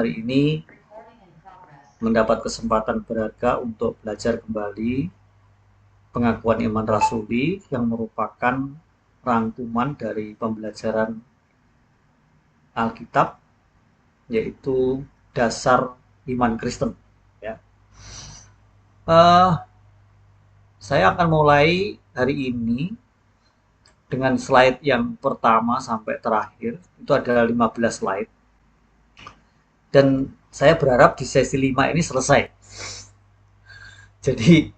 hari ini mendapat kesempatan berharga untuk belajar kembali pengakuan iman rasuli yang merupakan rangkuman dari pembelajaran Alkitab, yaitu dasar iman Kristen. Ya. Uh, saya akan mulai hari ini dengan slide yang pertama sampai terakhir. Itu ada 15 slide. Dan saya berharap di sesi 5 ini selesai. Jadi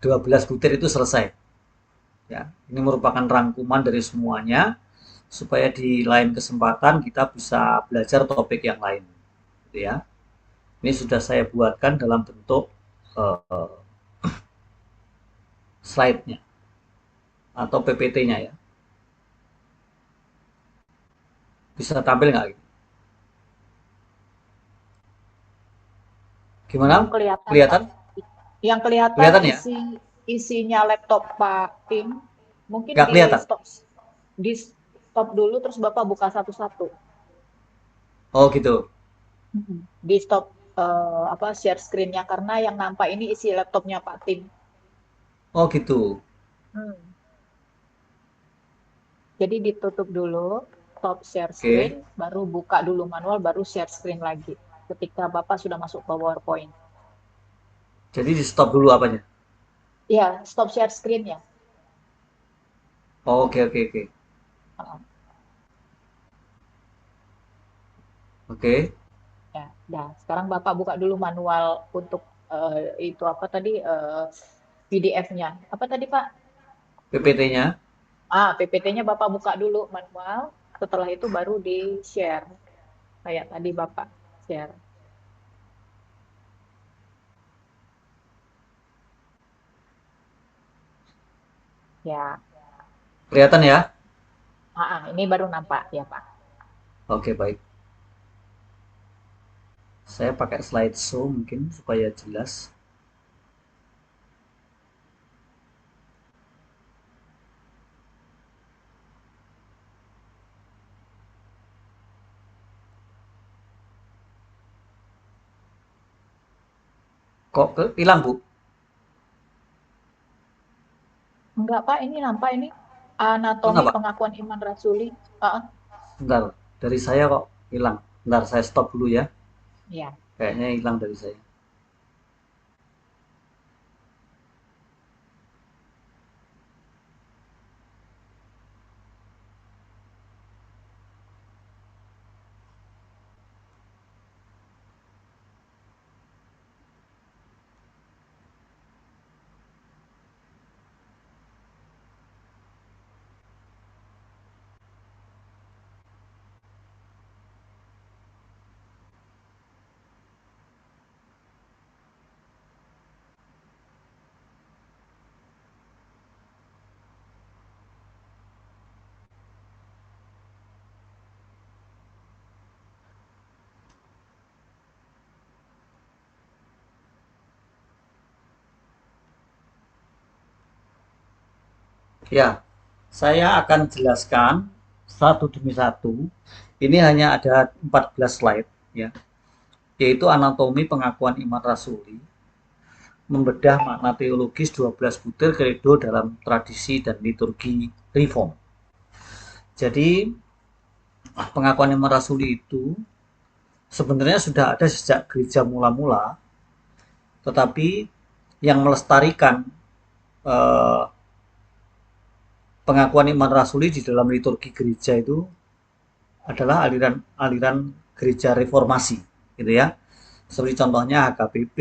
12 butir itu selesai. Ya, ini merupakan rangkuman dari semuanya supaya di lain kesempatan kita bisa belajar topik yang lain. Gitu ya. Ini sudah saya buatkan dalam bentuk slide-nya atau PPT-nya ya. Bisa tampil nggak? Yang Gimana? kelihatan, Pak. Kelihatan? Yang kelihatan Kelihatan ya? isinya laptop Pak Tim. Mungkin Nggak kelihatan? di stop dulu terus Bapak buka satu-satu. Oh gitu. Di stop share screen-nya karena yang nampak ini isi laptopnya Pak Tim. Oh gitu. Hmm. Jadi ditutup dulu, stop share screen, Oke. baru buka dulu manual, baru share screen lagi. Ketika Bapak sudah masuk ke PowerPoint. Jadi di stop dulu apanya? Ya, stop share screen ya. Oh, oke oke oke. Oke. Ya, nah sekarang Bapak buka dulu manual untuk itu apa tadi PDF-nya. Apa tadi Pak? PPT-nya. PPT-nya Bapak buka dulu manual. Setelah itu baru di-share. Kayak tadi Bapak share. Ya, Kelihatan ya? ini baru nampak ya Pak. Oke, baik. Saya pakai slideshow mungkin supaya jelas. Kok hilang, Bu? Enggak Pak, ini nampak ini anatomi Kenapa? pengakuan iman rasuli. Bentar. Dari saya kok hilang. Bentar, saya stop dulu ya. Ya. Kayaknya hilang dari saya. Ya, saya akan jelaskan satu demi satu. Ini hanya ada 14 slide ya, yaitu anatomi pengakuan iman rasuli, membedah makna teologis 12 butir kredo dalam tradisi dan liturgi reform. Jadi, pengakuan iman rasuli itu sebenarnya sudah ada sejak gereja mula-mula, tetapi yang melestarikan eh, pengakuan iman rasuli di dalam liturgi gereja itu adalah aliran-aliran gereja reformasi, gitu ya. Seperti contohnya HKBP,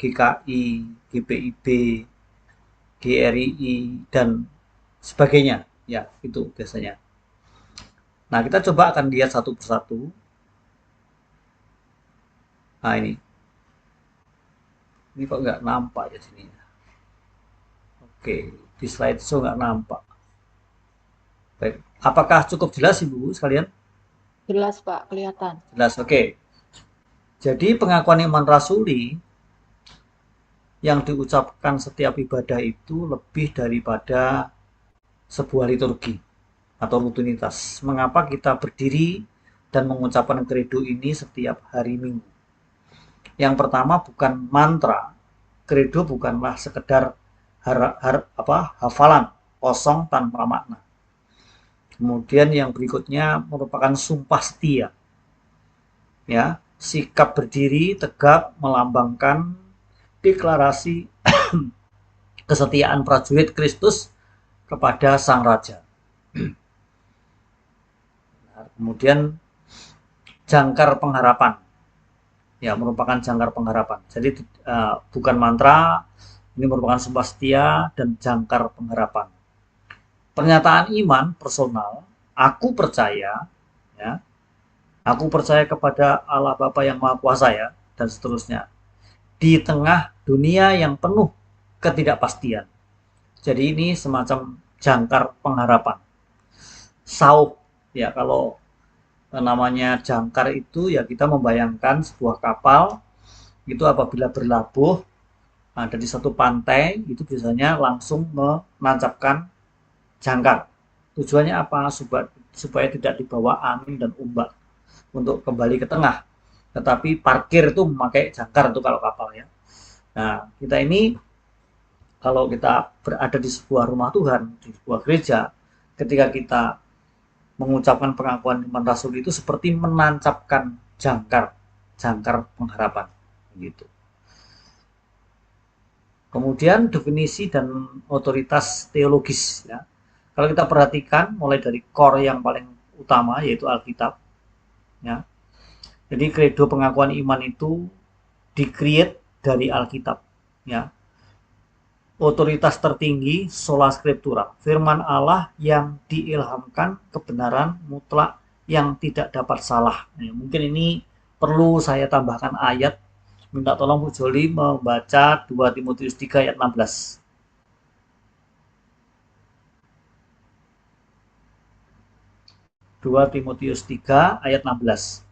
GKI, GPIB, GRII dan sebagainya. Ya, itu biasanya. Nah, kita coba akan lihat satu persatu. Nah, ini. Ini kok nggak nampak ya sini. Oke, di slide show nggak nampak. Baik. Apakah cukup jelas Ibu sekalian? Jelas Pak, kelihatan. Jelas, oke. Jadi pengakuan iman rasuli yang diucapkan setiap ibadah itu lebih daripada sebuah liturgi atau rutinitas. Mengapa kita berdiri dan mengucapkan kredo ini setiap hari Minggu. Yang pertama bukan mantra. Kredo bukanlah sekedar hafalan kosong tanpa makna. Kemudian yang berikutnya merupakan sumpah setia. Ya, sikap berdiri tegak melambangkan deklarasi kesetiaan prajurit Kristus kepada Sang Raja. Nah, kemudian jangkar pengharapan. Ya, merupakan jangkar pengharapan. Jadi bukan mantra, ini merupakan sumpah setia dan jangkar pengharapan. Pernyataan iman personal, aku percaya, ya, aku percaya kepada Allah Bapa yang Maha Kuasa ya, dan seterusnya. Di tengah dunia yang penuh ketidakpastian. Jadi ini semacam jangkar pengharapan. Sauh, ya kalau namanya jangkar itu ya kita membayangkan sebuah kapal itu apabila berlabuh dari satu pantai itu biasanya langsung menancapkan jangkar. Tujuannya apa? Supaya tidak dibawa angin dan ombak untuk kembali ke tengah. Tetapi parkir itu memakai jangkar untuk kalau kapal ya. Nah, kita ini kalau kita berada di sebuah rumah Tuhan, di sebuah gereja, ketika kita mengucapkan pengakuan iman rasul itu seperti menancapkan jangkar pengharapan gitu. Kemudian definisi dan otoritas teologis ya. Kalau kita perhatikan mulai dari core yang paling utama yaitu Alkitab ya. Jadi kredo pengakuan iman itu di-create dari Alkitab ya. Otoritas tertinggi sola scriptura, firman Allah yang diilhamkan kebenaran mutlak yang tidak dapat salah. Nah, mungkin ini perlu saya tambahkan ayat. Minta tolong Bu Joli membaca 2 Timotius 3 ayat 16. 2 Timotius 3 ayat 16.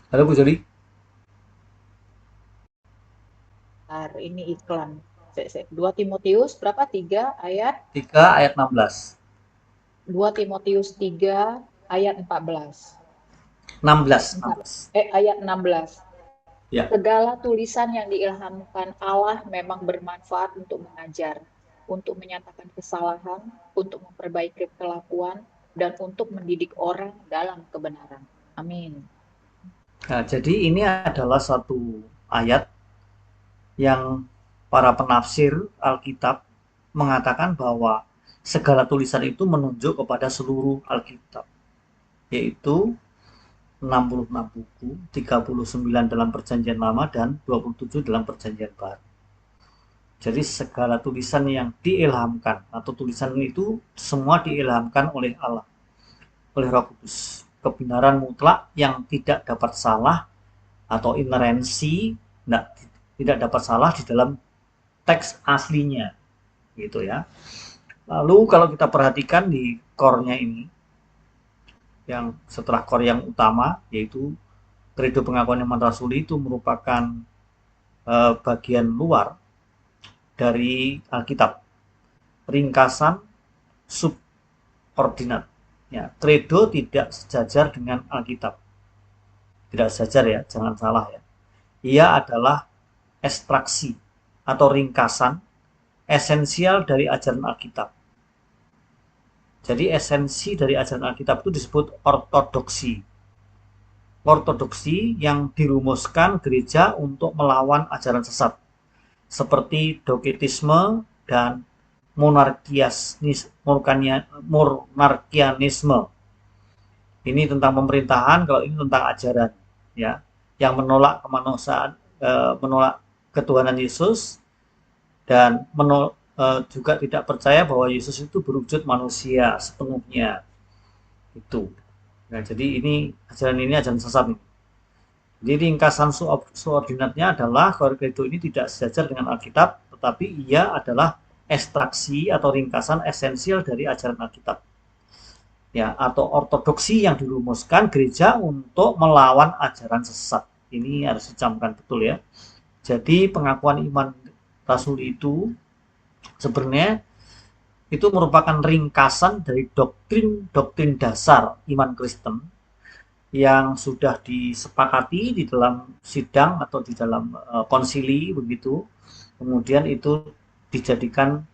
Halo Bu Joli. Ini iklan. 2 Timotius berapa? 3 ayat 3 ayat 16. 2 Timotius 3 ayat 14. 16, 16. Ayat 16. Ya. Segala tulisan yang diilhamkan Allah memang bermanfaat untuk mengajar, untuk menyatakan kesalahan, untuk memperbaiki kelakuan, dan untuk mendidik orang dalam kebenaran. Amin. Nah, jadi ini adalah satu ayat yang para penafsir Alkitab mengatakan bahwa segala tulisan itu menunjuk kepada seluruh Alkitab, yaitu 66 buku, 39 dalam perjanjian lama dan 27 dalam perjanjian baru. Jadi segala tulisan yang diilhamkan atau tulisan itu semua diilhamkan oleh Allah, oleh Roh Kudus. Kebenaran mutlak yang tidak dapat salah atau inerensi tidak dapat salah di dalam teks aslinya gitu ya. Lalu kalau kita perhatikan di core-nya ini yang setelah core yang utama yaitu kredo pengakuan iman rasuli itu merupakan bagian luar dari Alkitab. Ringkasan subordinat. Ya, kredo tidak sejajar dengan Alkitab. Tidak sejajar ya, jangan salah ya. Ia adalah ekstraksi atau ringkasan esensial dari ajaran Alkitab. Jadi esensi dari ajaran Alkitab itu disebut ortodoksi. Ortodoksi yang dirumuskan gereja untuk melawan ajaran sesat seperti doketisme dan monarkianisme. Ini tentang pemerintahan, kalau ini tentang ajaran ya, yang menolak kemanusiaan, menolak ketuhanan Yesus dan juga tidak percaya bahwa Yesus itu berwujud manusia sepenuhnya. Itu. Nah, jadi ajaran ini ajaran sesat nih. Jadi ringkasan subordinatnya adalah kredo ini tidak sejajar dengan Alkitab, tetapi ia adalah ekstraksi atau ringkasan esensial dari ajaran Alkitab. Ya, atau ortodoksi yang dirumuskan gereja untuk melawan ajaran sesat. Ini harus dicamkan betul ya. Jadi pengakuan iman rasul itu sebenarnya itu merupakan ringkasan dari doktrin-doktrin dasar iman Kristen yang sudah disepakati di dalam sidang atau di dalam konsili begitu. Kemudian itu dijadikan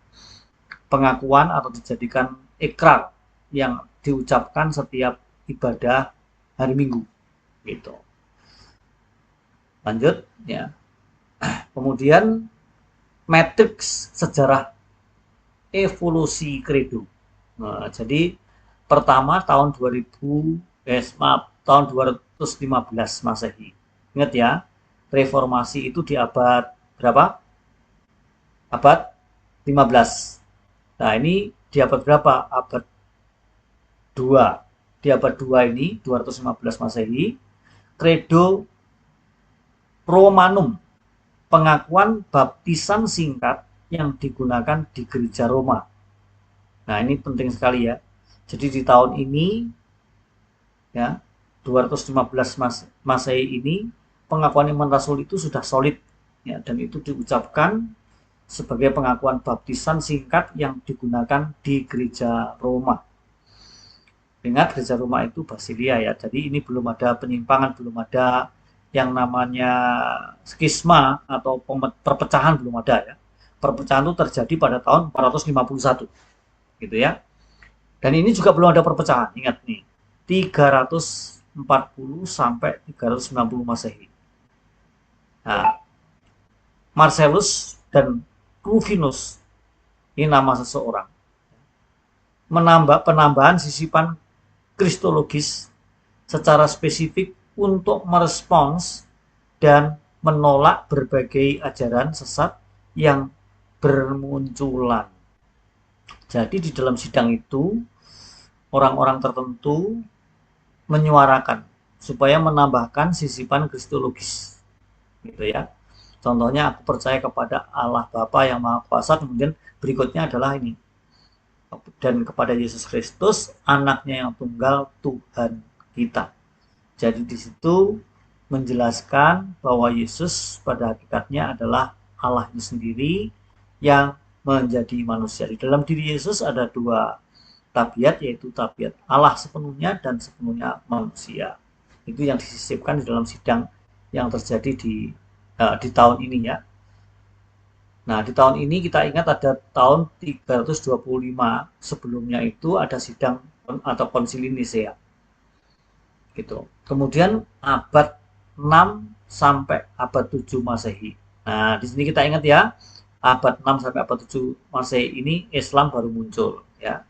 pengakuan atau dijadikan ikrar yang diucapkan setiap ibadah hari Minggu gitu. Lanjut ya. Kemudian matriks sejarah evolusi kredo. Nah, jadi pertama tahun 2000 maaf, tahun 215 Masehi. Ingat ya, reformasi itu di abad berapa? Abad 15. Nah, ini di abad berapa? Abad 2. Di abad 2 ini 215 Masehi, Credo Romanum, pengakuan baptisan singkat yang digunakan di gereja Roma. Nah, ini penting sekali ya. Jadi di tahun ini ya 215 Masehi ini pengakuan iman rasul itu sudah solid ya, dan itu diucapkan sebagai pengakuan baptisan singkat yang digunakan di gereja Roma. Ingat gereja Roma itu Basilia ya, jadi ini belum ada penyimpangan, belum ada yang namanya skisma atau perpecahan, belum ada ya. Perpecahan itu terjadi pada tahun 451 gitu ya. Dan ini juga belum ada perpecahan, ingat nih. 340 sampai 390 Masehi. Nah, Marcellus dan Rufinus, ini nama seseorang, penambahan sisipan kristologis secara spesifik untuk merespons dan menolak berbagai ajaran sesat yang bermunculan. Jadi di dalam sidang itu orang-orang tertentu menyuarakan supaya menambahkan sisipan kristologis gitu ya. Contohnya aku percaya kepada Allah Bapa yang Maha Kuasa, kemudian berikutnya adalah ini, dan kepada Yesus Kristus anaknya yang tunggal Tuhan kita. Jadi di situ menjelaskan bahwa Yesus pada hakikatnya adalah Allahnya sendiri yang menjadi manusia. Di dalam diri Yesus ada dua tabiat, yaitu tabiat Allah sepenuhnya dan sepenuhnya manusia. Itu yang disisipkan di dalam sidang yang terjadi di tahun ini ya. Nah, di tahun ini kita ingat ada tahun 325 sebelumnya itu ada sidang atau konsili Nisea. Gitu. Kemudian abad 6 sampai abad 7 Masehi. Nah, di sini kita ingat ya, abad 6 sampai abad 7 Masehi ini Islam baru muncul ya.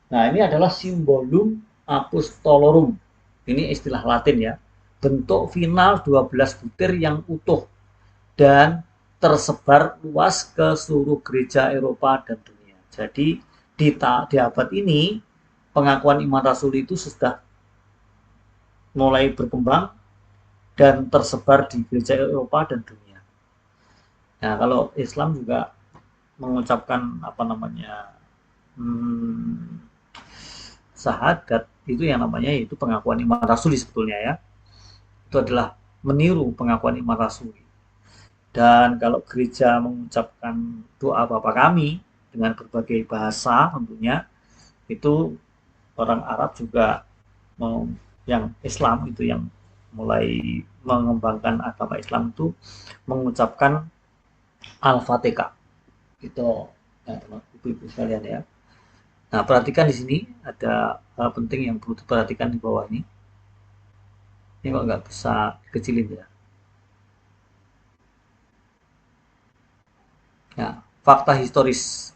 Nah, ini adalah simbolum apostolorum. Ini istilah Latin ya. Bentuk final 12 butir yang utuh dan tersebar luas ke seluruh gereja Eropa dan dunia. Jadi di abad ini pengakuan iman rasul itu sudah mulai berkembang dan tersebar di gereja Eropa dan dunia. Nah, kalau Islam juga mengucapkan apa namanya syahadat, itu yang namanya yaitu pengakuan iman rasuli sebetulnya ya. Itu adalah meniru pengakuan iman rasuli. Dan kalau gereja mengucapkan doa Bapa kami dengan berbagai bahasa tentunya, itu orang Arab juga yang Islam itu yang mulai mengembangkan agama Islam itu mengucapkan Al-Fatihah. Itu ya, ibu-ibu sekalian ya. Nah, perhatikan di sini ada hal penting yang perlu diperhatikan di bawah ini. Ini kok nggak bisa kecilin ya. Ya, fakta historis.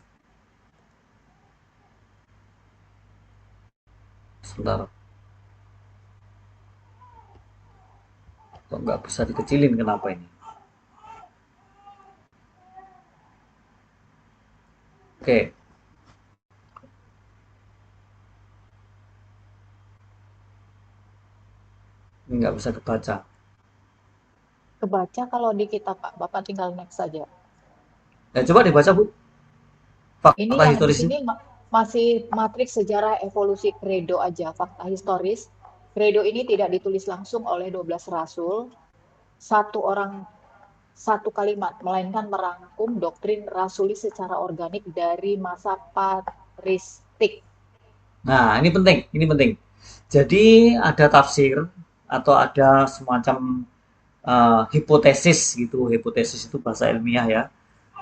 Sebentar. Kok nggak bisa dikecilin, kenapa ini? Oke. Ini nggak bisa kebaca. Kebaca kalau di kita, Pak. Bapak tinggal next saja. Ya, coba dibaca, Bu. Ini Fakta yang di historisnya. sini masih matriks sejarah evolusi kredo aja, fakta historis. Kredo ini tidak ditulis langsung oleh 12 rasul. Satu orang satu kalimat, melainkan merangkum doktrin rasuli secara organik dari masa patristik. Nah, ini penting, ini penting. Jadi ada tafsir atau ada semacam hipotesis gitu, hipotesis itu bahasa ilmiah ya,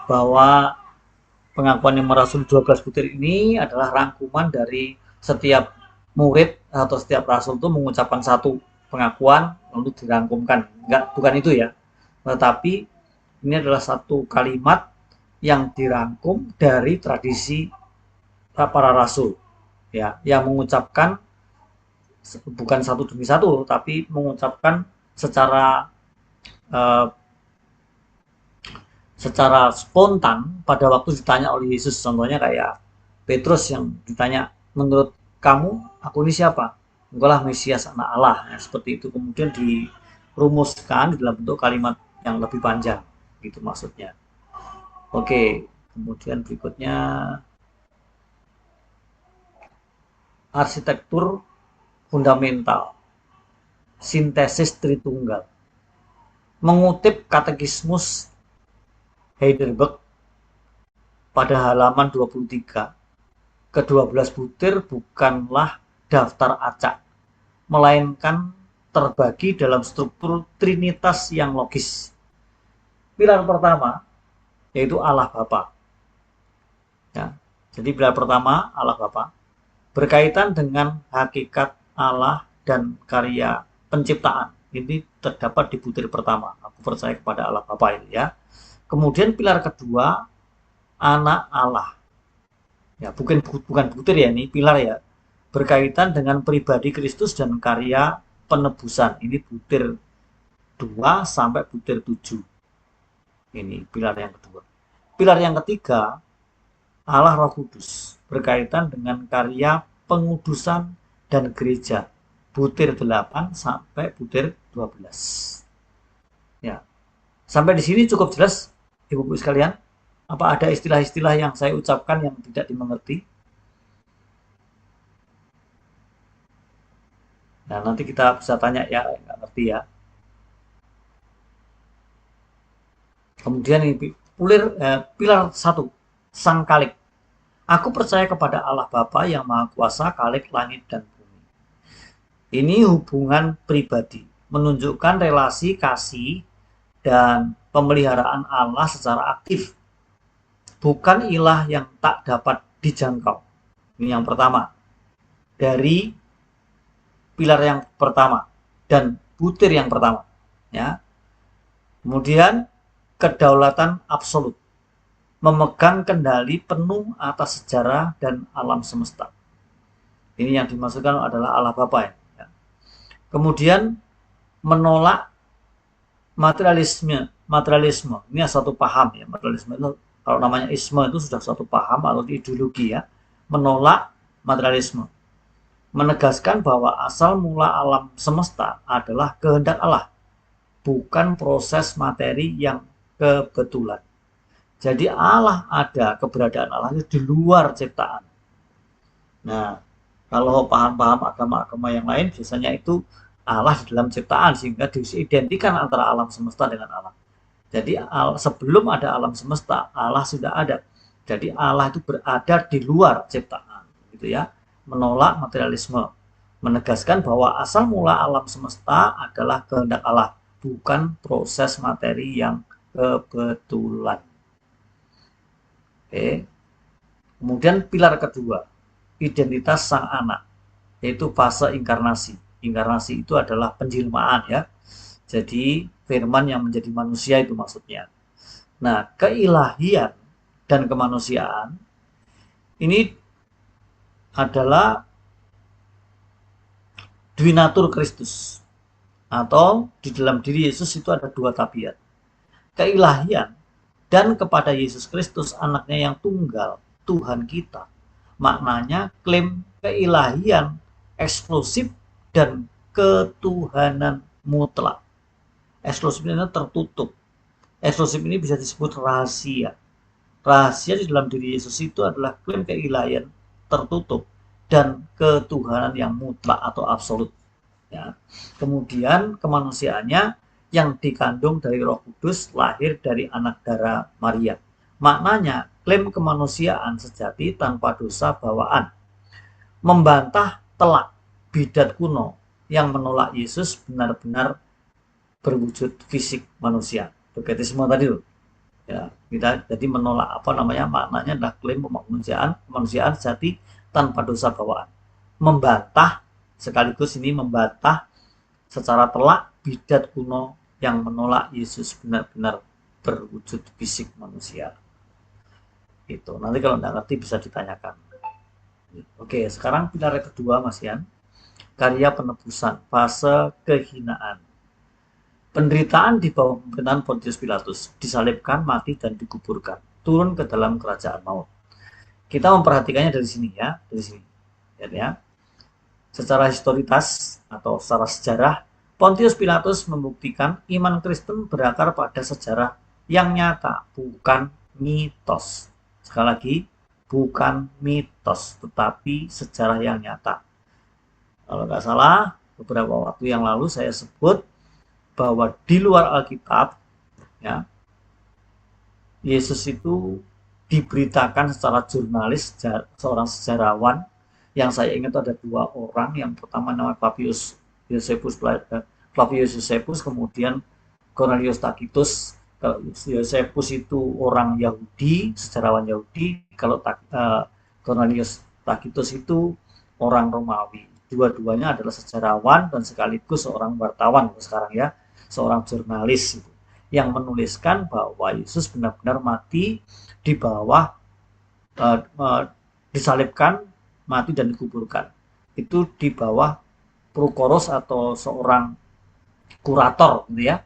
bahwa pengakuan yang merasul 12 butir ini adalah rangkuman dari setiap murid atau setiap rasul itu mengucapkan satu pengakuan lalu dirangkumkan. Enggak, bukan itu ya. Tetapi ini adalah satu kalimat yang dirangkum dari tradisi para rasul ya, yang mengucapkan bukan satu demi satu tapi mengucapkan secara uh, secara spontan pada waktu ditanya oleh Yesus. Contohnya kayak Petrus yang ditanya, menurut kamu aku ini siapa? Engkau lah Mesias anak Allah. Ya, seperti itu kemudian dirumuskan di dalam bentuk kalimat yang lebih panjang gitu maksudnya. Oke, kemudian berikutnya arsitektur fundamental, sintesis Tritunggal. Mengutip Katekismus Heidelberg pada halaman 23, ke-12 butir bukanlah daftar acak, melainkan terbagi dalam struktur trinitas yang logis. Pilar pertama yaitu Allah Bapa. Ya, jadi pilar pertama Allah Bapa berkaitan dengan hakikat Allah dan karya penciptaan. Ini terdapat di butir pertama. Aku percaya kepada Allah Bapa ini ya. Kemudian pilar kedua anak Allah. Ya, bukan butir ya ini pilar ya. Berkaitan dengan pribadi Kristus dan karya penebusan. Ini butir 2 sampai butir 7. Ini pilar yang kedua. Pilar yang ketiga Allah Roh Kudus berkaitan dengan karya pengudusan dan gereja. Butir 8 sampai butir 12. Ya. Sampai di sini cukup jelas Ibu-ibu sekalian? Apa ada istilah-istilah yang saya ucapkan yang tidak dimengerti? Nah, nanti kita bisa tanya ya, nggak ngerti ya. Kemudian ini pilar 1, Sang Kalik. Aku percaya kepada Allah Bapa yang Maha Kuasa, Kalik langit dan bumi. Ini hubungan pribadi, menunjukkan relasi kasih dan pemeliharaan Allah secara aktif. Bukan ilah yang tak dapat dijangkau. Ini yang pertama. Dari pilar yang pertama dan butir yang pertama. Ya. Kemudian kedaulatan absolut. Memegang kendali penuh atas sejarah dan alam semesta. Ini yang dimaksudkan adalah Allah Bapa ya. Kemudian menolak materialisme. Ini satu paham ya. Materialisme itu kalau namanya isme itu sudah satu paham atau ideologi ya. Menolak materialisme. Menegaskan bahwa asal mula alam semesta adalah kehendak Allah, bukan proses materi yang kebetulan. Jadi Allah ada, keberadaan Allah itu di luar ciptaan. Nah, kalau paham-paham agama-agama yang lain biasanya itu Allah di dalam ciptaan sehingga diidentikan antara alam semesta dengan Allah. Jadi sebelum ada alam semesta, Allah sudah ada. Jadi Allah itu berada di luar ciptaan, gitu ya. Menolak materialisme, menegaskan bahwa asal mula alam semesta adalah kehendak Allah, bukan proses materi yang kebetulan. Oke. Kemudian pilar kedua, identitas sang anak, yaitu fase inkarnasi. Inkarnasi itu adalah penjelmaan ya. Jadi firman yang menjadi manusia itu maksudnya. Nah, keilahian dan kemanusiaan ini adalah dwinatur Kristus. Atau di dalam diri Yesus itu ada dua tabiat. Keilahian dan kepada Yesus Kristus anaknya yang tunggal, Tuhan kita. Maknanya klaim keilahian eksklusif dan ketuhanan mutlak. Eksklusif ini tertutup. Eksklusif ini bisa disebut rahasia. Rahasia di dalam diri Yesus itu adalah klaim keilahian tertutup dan ketuhanan yang mutlak atau absolut. Ya. Kemudian kemanusiaannya yang dikandung dari Roh Kudus, lahir dari anak darah Maria. Maknanya, klaim kemanusiaan sejati tanpa dosa bawaan. Membantah telak bidat kuno yang menolak Yesus benar-benar berwujud fisik manusia. Dogmatisme tadi loh. Ya, kita jadi menolak maknanya adalah klaim kemanusiaan sejati tanpa dosa bawaan. Membantah sekaligus ini membantah secara telak bidat kuno yang menolak Yesus benar-benar berwujud fisik manusia. Itu nanti kalau nggak ngerti bisa ditanyakan. Oke, sekarang pilar kedua, Mas Yan. Karya penebusan, fase kehinaan. Penderitaan di bawah pemerintahan Pontius Pilatus, disalibkan, mati, dan dikuburkan, turun ke dalam kerajaan maut. Kita memperhatikannya dari sini ya, dari sini. Ya. Secara historitas atau secara sejarah, Pontius Pilatus membuktikan iman Kristen berakar pada sejarah yang nyata, bukan mitos. Sekali lagi, bukan mitos, tetapi sejarah yang nyata. Kalau nggak salah, beberapa waktu yang lalu saya sebut bahwa di luar Alkitab, ya, Yesus itu diberitakan secara jurnalis seorang sejarawan yang saya ingat ada dua orang. Yang pertama nama Flavius Josephus, kemudian Cornelius Tacitus. Kalau Josephus itu orang Yahudi, sejarawan Yahudi. Kalau Cornelius Tacitus itu orang Romawi. Dua-duanya adalah sejarawan dan sekaligus seorang wartawan sekarang ya, seorang jurnalis yang menuliskan bahwa Yesus benar-benar mati di bawah disalibkan, mati dan dikuburkan. Itu di bawah prokuros atau seorang kurator gitu ya.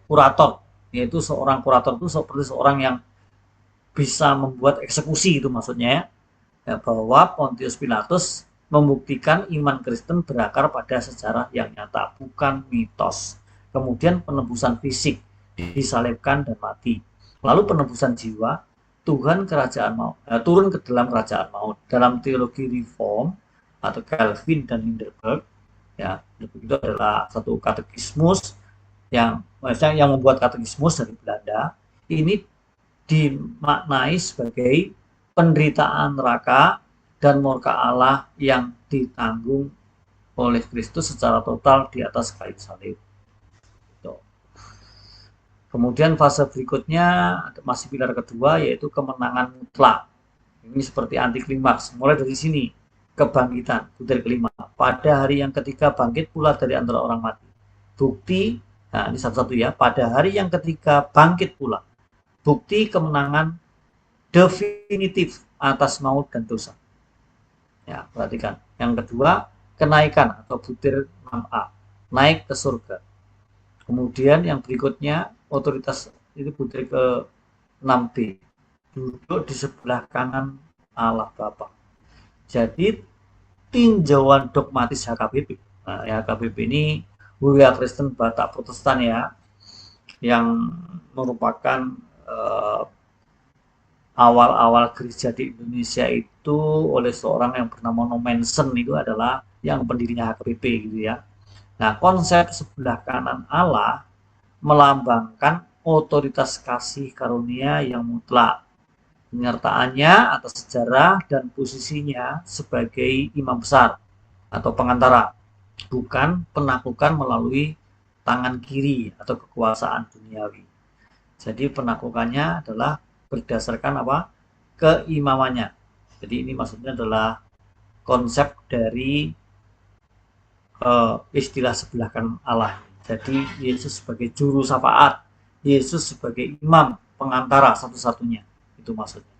Kurator, yaitu seorang kurator itu seperti seorang yang bisa membuat eksekusi itu maksudnya ya. Bahwa Pontius Pilatus membuktikan iman Kristen berakar pada sejarah yang nyata, bukan mitos. Kemudian penebusan fisik, disalibkan dan mati. Lalu penebusan jiwa, Tuhan turun ke dalam kerajaan maut. Dalam teologi reform atau Calvin dan Lindenberg, ya, itu adalah satu katekismus yang membuat katekismus dari Belanda. Ini dimaknai sebagai penderitaan neraka dan murka Allah yang ditanggung oleh Kristus secara total di atas kayu salib. Kemudian fase berikutnya masih pilar kedua, yaitu kemenangan mutlak. Ini seperti anti klimaks. Mulai dari sini, kebangkitan, butir kelima. Pada hari yang ketiga bangkit pula dari antara orang mati. Bukti, nah ini satu-satu ya. Pada hari yang ketiga bangkit pula. Bukti kemenangan definitif atas maut dan dosa. Ya, perhatikan. Yang kedua, kenaikan atau butir 6A. Naik ke surga. Kemudian yang berikutnya, otoritas itu butir ke 6B. Duduk di sebelah kanan Allah Bapa. Jadi, tinjauan dogmatis HKBP. Nah, HKBP ini Huria Kristen Batak Protestan ya, yang merupakan awal-awal gereja di Indonesia itu oleh seorang yang bernama Nomensen, itu adalah yang pendirinya HKBP gitu ya. Nah, konsep sebelah kanan Allah melambangkan otoritas kasih karunia yang mutlak, penyertaannya atas sejarah dan posisinya sebagai imam besar atau pengantara, bukan penaklukan melalui tangan kiri atau kekuasaan duniawi. Jadi penaklukannya adalah berdasarkan keimamannya. Jadi ini maksudnya adalah konsep dari istilah sebelah kanan Allah. Jadi Yesus sebagai juru syafaat, Yesus sebagai imam pengantara satu-satunya, itu maksudnya.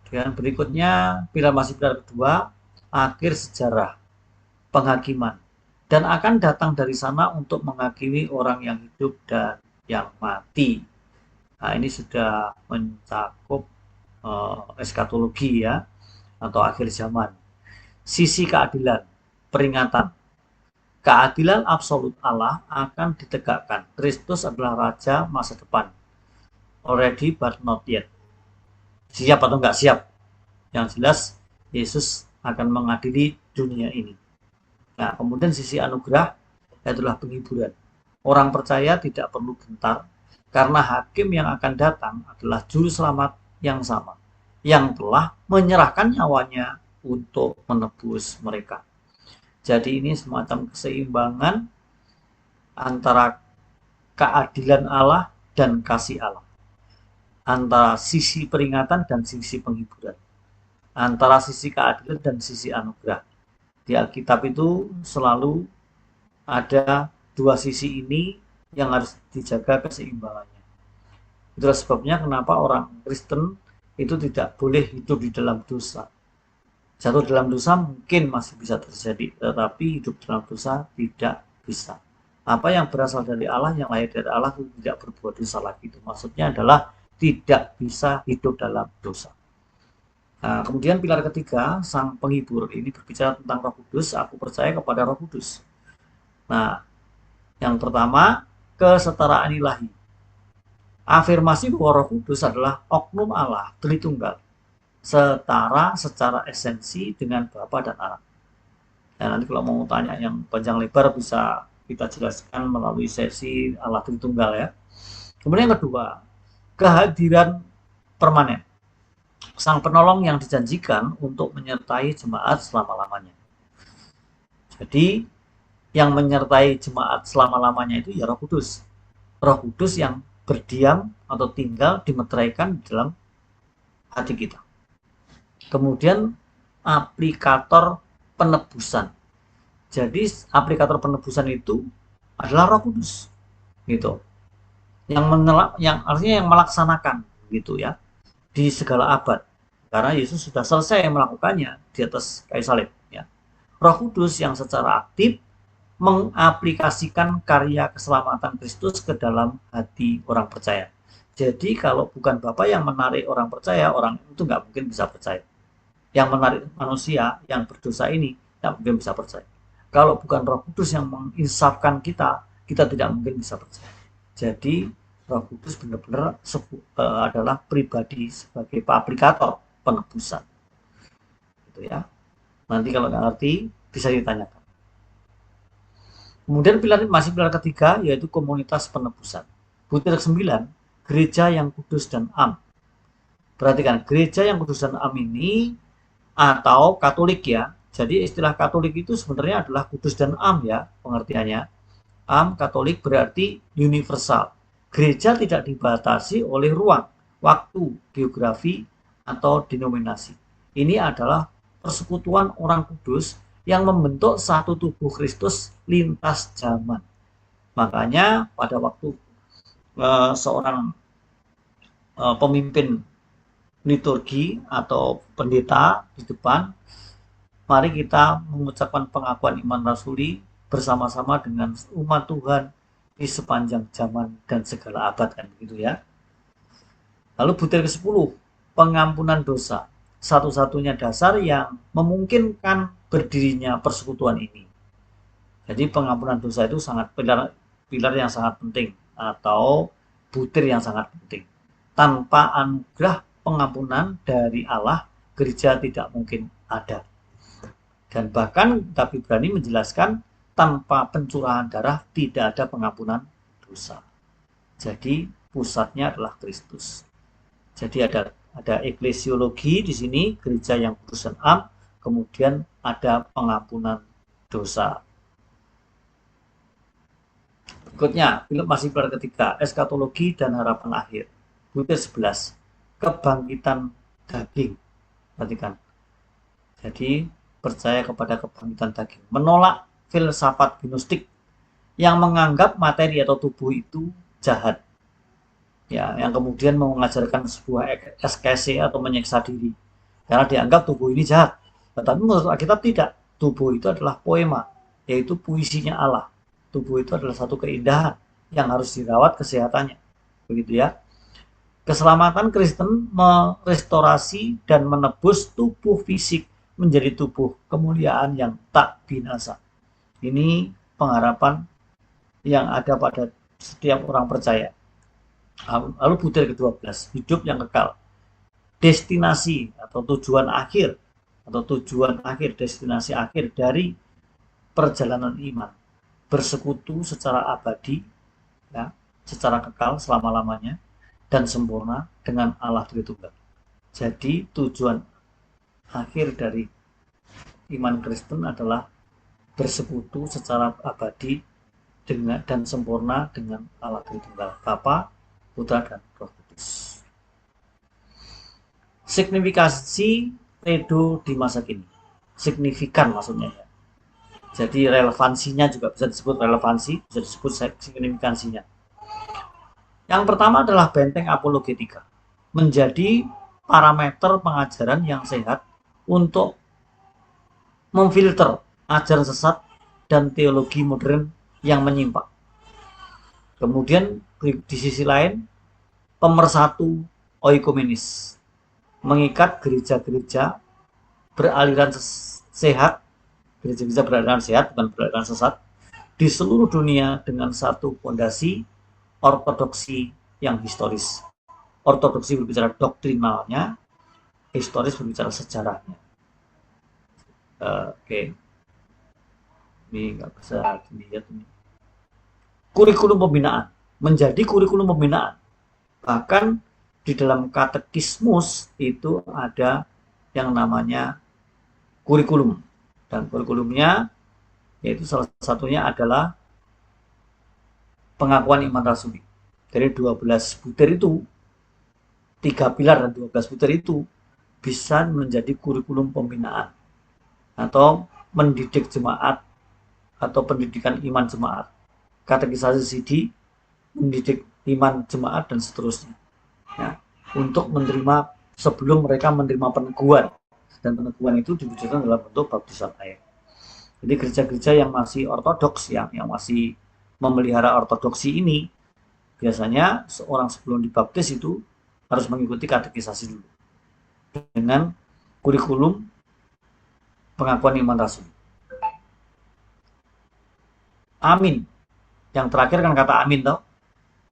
Dan berikutnya masih pilar kedua, akhir sejarah, penghakiman, dan akan datang dari sana untuk menghakimi orang yang hidup dan yang mati. Nah, ini sudah mencakup eskatologi ya, atau akhir zaman. Sisi keadilan, peringatan. Keadilan absolut Allah akan ditegakkan. Kristus adalah Raja masa depan. Already but not yet. Siap atau enggak siap? Yang jelas, Yesus akan mengadili dunia ini. Nah, kemudian sisi anugerah adalah penghiburan. Orang percaya tidak perlu gentar karena hakim yang akan datang adalah juru selamat yang sama, yang telah menyerahkan nyawanya untuk menebus mereka. Jadi ini semacam keseimbangan antara keadilan Allah dan kasih Allah, antara sisi peringatan dan sisi penghiburan, antara sisi keadilan dan sisi anugerah. Di Alkitab itu selalu ada dua sisi ini yang harus dijaga keseimbangannya. Itulah sebabnya kenapa orang Kristen itu tidak boleh hidup di dalam dosa. Jatuh dalam dosa mungkin masih bisa terjadi, tetapi hidup dalam dosa tidak bisa. Apa yang berasal dari Allah, yang lahir dari Allah itu tidak berbuat dosa lagi. Itu maksudnya adalah tidak bisa hidup dalam dosa. Nah, kemudian pilar ketiga, sang penghibur ini berbicara tentang Roh Kudus. Aku percaya kepada Roh Kudus. Nah, yang pertama, kesetaraan ilahi. Afirmasi bahwa Roh Kudus adalah oknum Allah Tritunggal, setara secara esensi dengan Bapa dan Anak. Dan nanti kalau mau tanya yang panjang lebar bisa kita jelaskan melalui sesi Allah Tritunggal ya. Kemudian yang kedua, kehadiran permanen. Sang penolong yang dijanjikan untuk menyertai jemaat selama-lamanya. Jadi yang menyertai jemaat selama-lamanya itu ya Roh Kudus. Roh Kudus yang berdiam atau tinggal dimeteraikan di dalam hati kita. Kemudian aplikator penebusan. Jadi aplikator penebusan itu adalah Roh Kudus, gitu. Yang artinya yang melaksanakan, gitu ya, di segala abad. Karena Yesus sudah selesai melakukannya di atas kayu salib. Ya. Roh Kudus yang secara aktif mengaplikasikan karya keselamatan Kristus ke dalam hati orang percaya. Jadi kalau bukan Bapa yang menarik orang percaya, orang itu nggak mungkin bisa percaya. Yang menarik manusia yang berdosa ini nggak mungkin bisa percaya. Kalau bukan Roh Kudus yang menginsafkan kita, kita tidak mungkin bisa percaya. Jadi Roh Kudus benar-benar adalah pribadi sebagai aplikator penebusan. Gitu ya. Nanti kalau nggak ngerti bisa ditanyakan. Kemudian masih pilar ketiga yaitu komunitas penebusan. Butir 9, gereja yang kudus dan am. Perhatikan, gereja yang kudus dan am ini atau Katolik ya. Jadi istilah Katolik itu sebenarnya adalah kudus dan am ya pengertiannya. Am Katolik berarti universal. Gereja tidak dibatasi oleh ruang, waktu, geografi, atau denominasi. Ini adalah persekutuan orang kudus yang membentuk satu tubuh Kristus lintas zaman. Makanya pada waktu seorang pemimpin liturgi atau pendeta di depan, mari kita mengucapkan pengakuan iman rasuli bersama-sama dengan umat Tuhan di sepanjang zaman dan segala abad kan begitu ya. Lalu butir ke-10, pengampunan dosa. Satu-satunya dasar yang memungkinkan berdirinya persekutuan ini. Jadi pengampunan dosa itu sangat pilar yang sangat penting atau butir yang sangat penting. Tanpa anugerah pengampunan dari Allah, gereja tidak mungkin ada. Dan bahkan kitab Ibrani menjelaskan tanpa pencurahan darah tidak ada pengampunan dosa. Jadi pusatnya adalah Kristus. Jadi ada eklesiologi di sini, gereja yang kudus dan am, kemudian ada pengampunan dosa. Berikutnya, masih pilar ketiga, eskatologi dan harapan akhir. Butir 11, kebangkitan daging. Perhatikan. Jadi percaya kepada kebangkitan daging, menolak filsafat gnostik yang menganggap materi atau tubuh itu jahat. Ya, yang kemudian mengajarkan sebuah eskese atau menyiksa diri. Karena dianggap tubuh ini jahat. Tetapi menurut Alkitab tidak. Tubuh itu adalah poema, yaitu puisinya Allah. Tubuh itu adalah satu keindahan yang harus dirawat kesehatannya. Begitu ya. Keselamatan Kristen merestorasi dan menebus tubuh fisik menjadi tubuh kemuliaan yang tak binasa. Ini pengharapan yang ada pada setiap orang percaya. Lalu butir ke-12, hidup yang kekal. Destinasi atau tujuan akhir destinasi akhir dari perjalanan iman, bersekutu secara abadi, ya, secara kekal selama-lamanya, dan sempurna dengan Allah Tritunggal. Jadi tujuan akhir dari iman Kristen adalah bersekutu secara abadi dengan dan sempurna dengan Allah Tritunggal, Bapa, Putra, dan Roh Kudus. Signifikasi credo di masa kini. Signifikan maksudnya ya. Jadi relevansinya juga bisa disebut relevansi, bisa disebut signifikansinya. Yang pertama adalah benteng apologetika. Menjadi parameter pengajaran yang sehat untuk memfilter ajaran sesat dan teologi modern yang menyimpang. Kemudian di sisi lain, pemersatu oikumenis, mengikat gereja-gereja beraliran sehat, gereja-gereja beraliran sehat bukan beraliran sesat, di seluruh dunia dengan satu fondasi ortodoksi yang historis. Ortodoksi berbicara doktrinalnya, historis berbicara sejarahnya. Oke, ini nggak bisa dilihat ini. Kurikulum pembinaan menjadi kurikulum pembinaan. Bahkan di dalam katekismus itu ada yang namanya kurikulum, dan kurikulumnya yaitu salah satunya adalah pengakuan iman rasuli. Dari 12 butir itu, 3 pilar dan 12 butir itu bisa menjadi kurikulum pembinaan atau mendidik jemaat atau pendidikan iman jemaat. Katekisasi CD, mendidik iman jemaat dan seterusnya. Ya, untuk menerima sebelum mereka menerima peneguhan, dan peneguhan itu diwujudkan dalam bentuk baptisan air. Jadi gereja-gereja yang masih ortodoks, yang masih memelihara ortodoksi ini, biasanya seorang sebelum dibaptis itu harus mengikuti katekisasi dulu dengan kurikulum pengakuan iman rasul. Amin. Yang terakhir kan kata amin toh.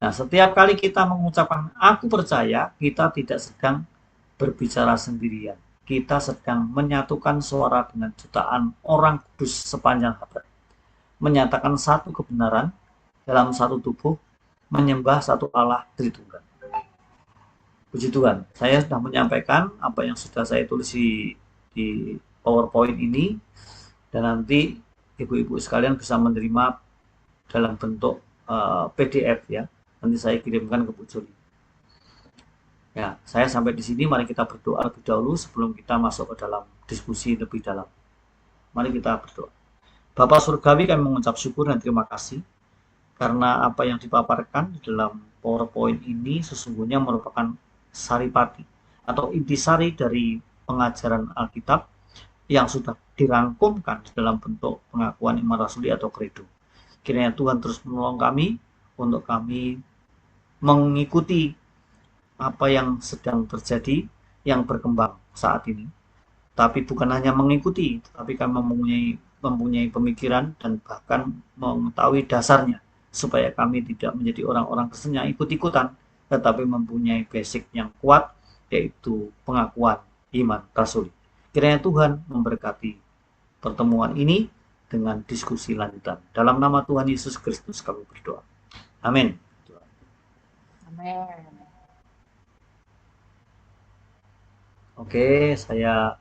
Nah, setiap kali kita mengucapkan aku percaya, kita tidak sedang berbicara sendirian. Kita sedang menyatukan suara dengan jutaan orang kudus sepanjang abad. Menyatakan satu kebenaran dalam satu tubuh, menyembah satu Allah Tritunggal. Puji Tuhan, saya sudah menyampaikan apa yang sudah saya tulis di PowerPoint ini, dan nanti ibu-ibu sekalian bisa menerima dalam bentuk PDF ya. Nanti saya kirimkan ke Bu Juli. Ya, saya sampai di sini. Mari kita berdoa lebih dahulu sebelum kita masuk ke dalam diskusi lebih dalam. Mari kita berdoa. Bapa Surgawi, kami mengucap syukur dan terima kasih karena apa yang dipaparkan di dalam PowerPoint ini sesungguhnya merupakan saripati atau intisari dari pengajaran Alkitab yang sudah dirangkumkan di dalam bentuk pengakuan iman rasuli atau kredo. Kiranya Tuhan terus menolong kami untuk kami mengikuti apa yang sedang terjadi, yang berkembang saat ini. Tapi bukan hanya mengikuti, tapi kami mempunyai pemikiran dan bahkan mengetahui dasarnya, supaya kami tidak menjadi orang-orang Kristen yang ikut-ikutan, tetapi mempunyai basic yang kuat, yaitu pengakuan iman rasuli. Kiranya Tuhan memberkati pertemuan ini dengan diskusi lanjutan. Dalam nama Tuhan Yesus Kristus kami berdoa. Amin. Amin. Oke, saya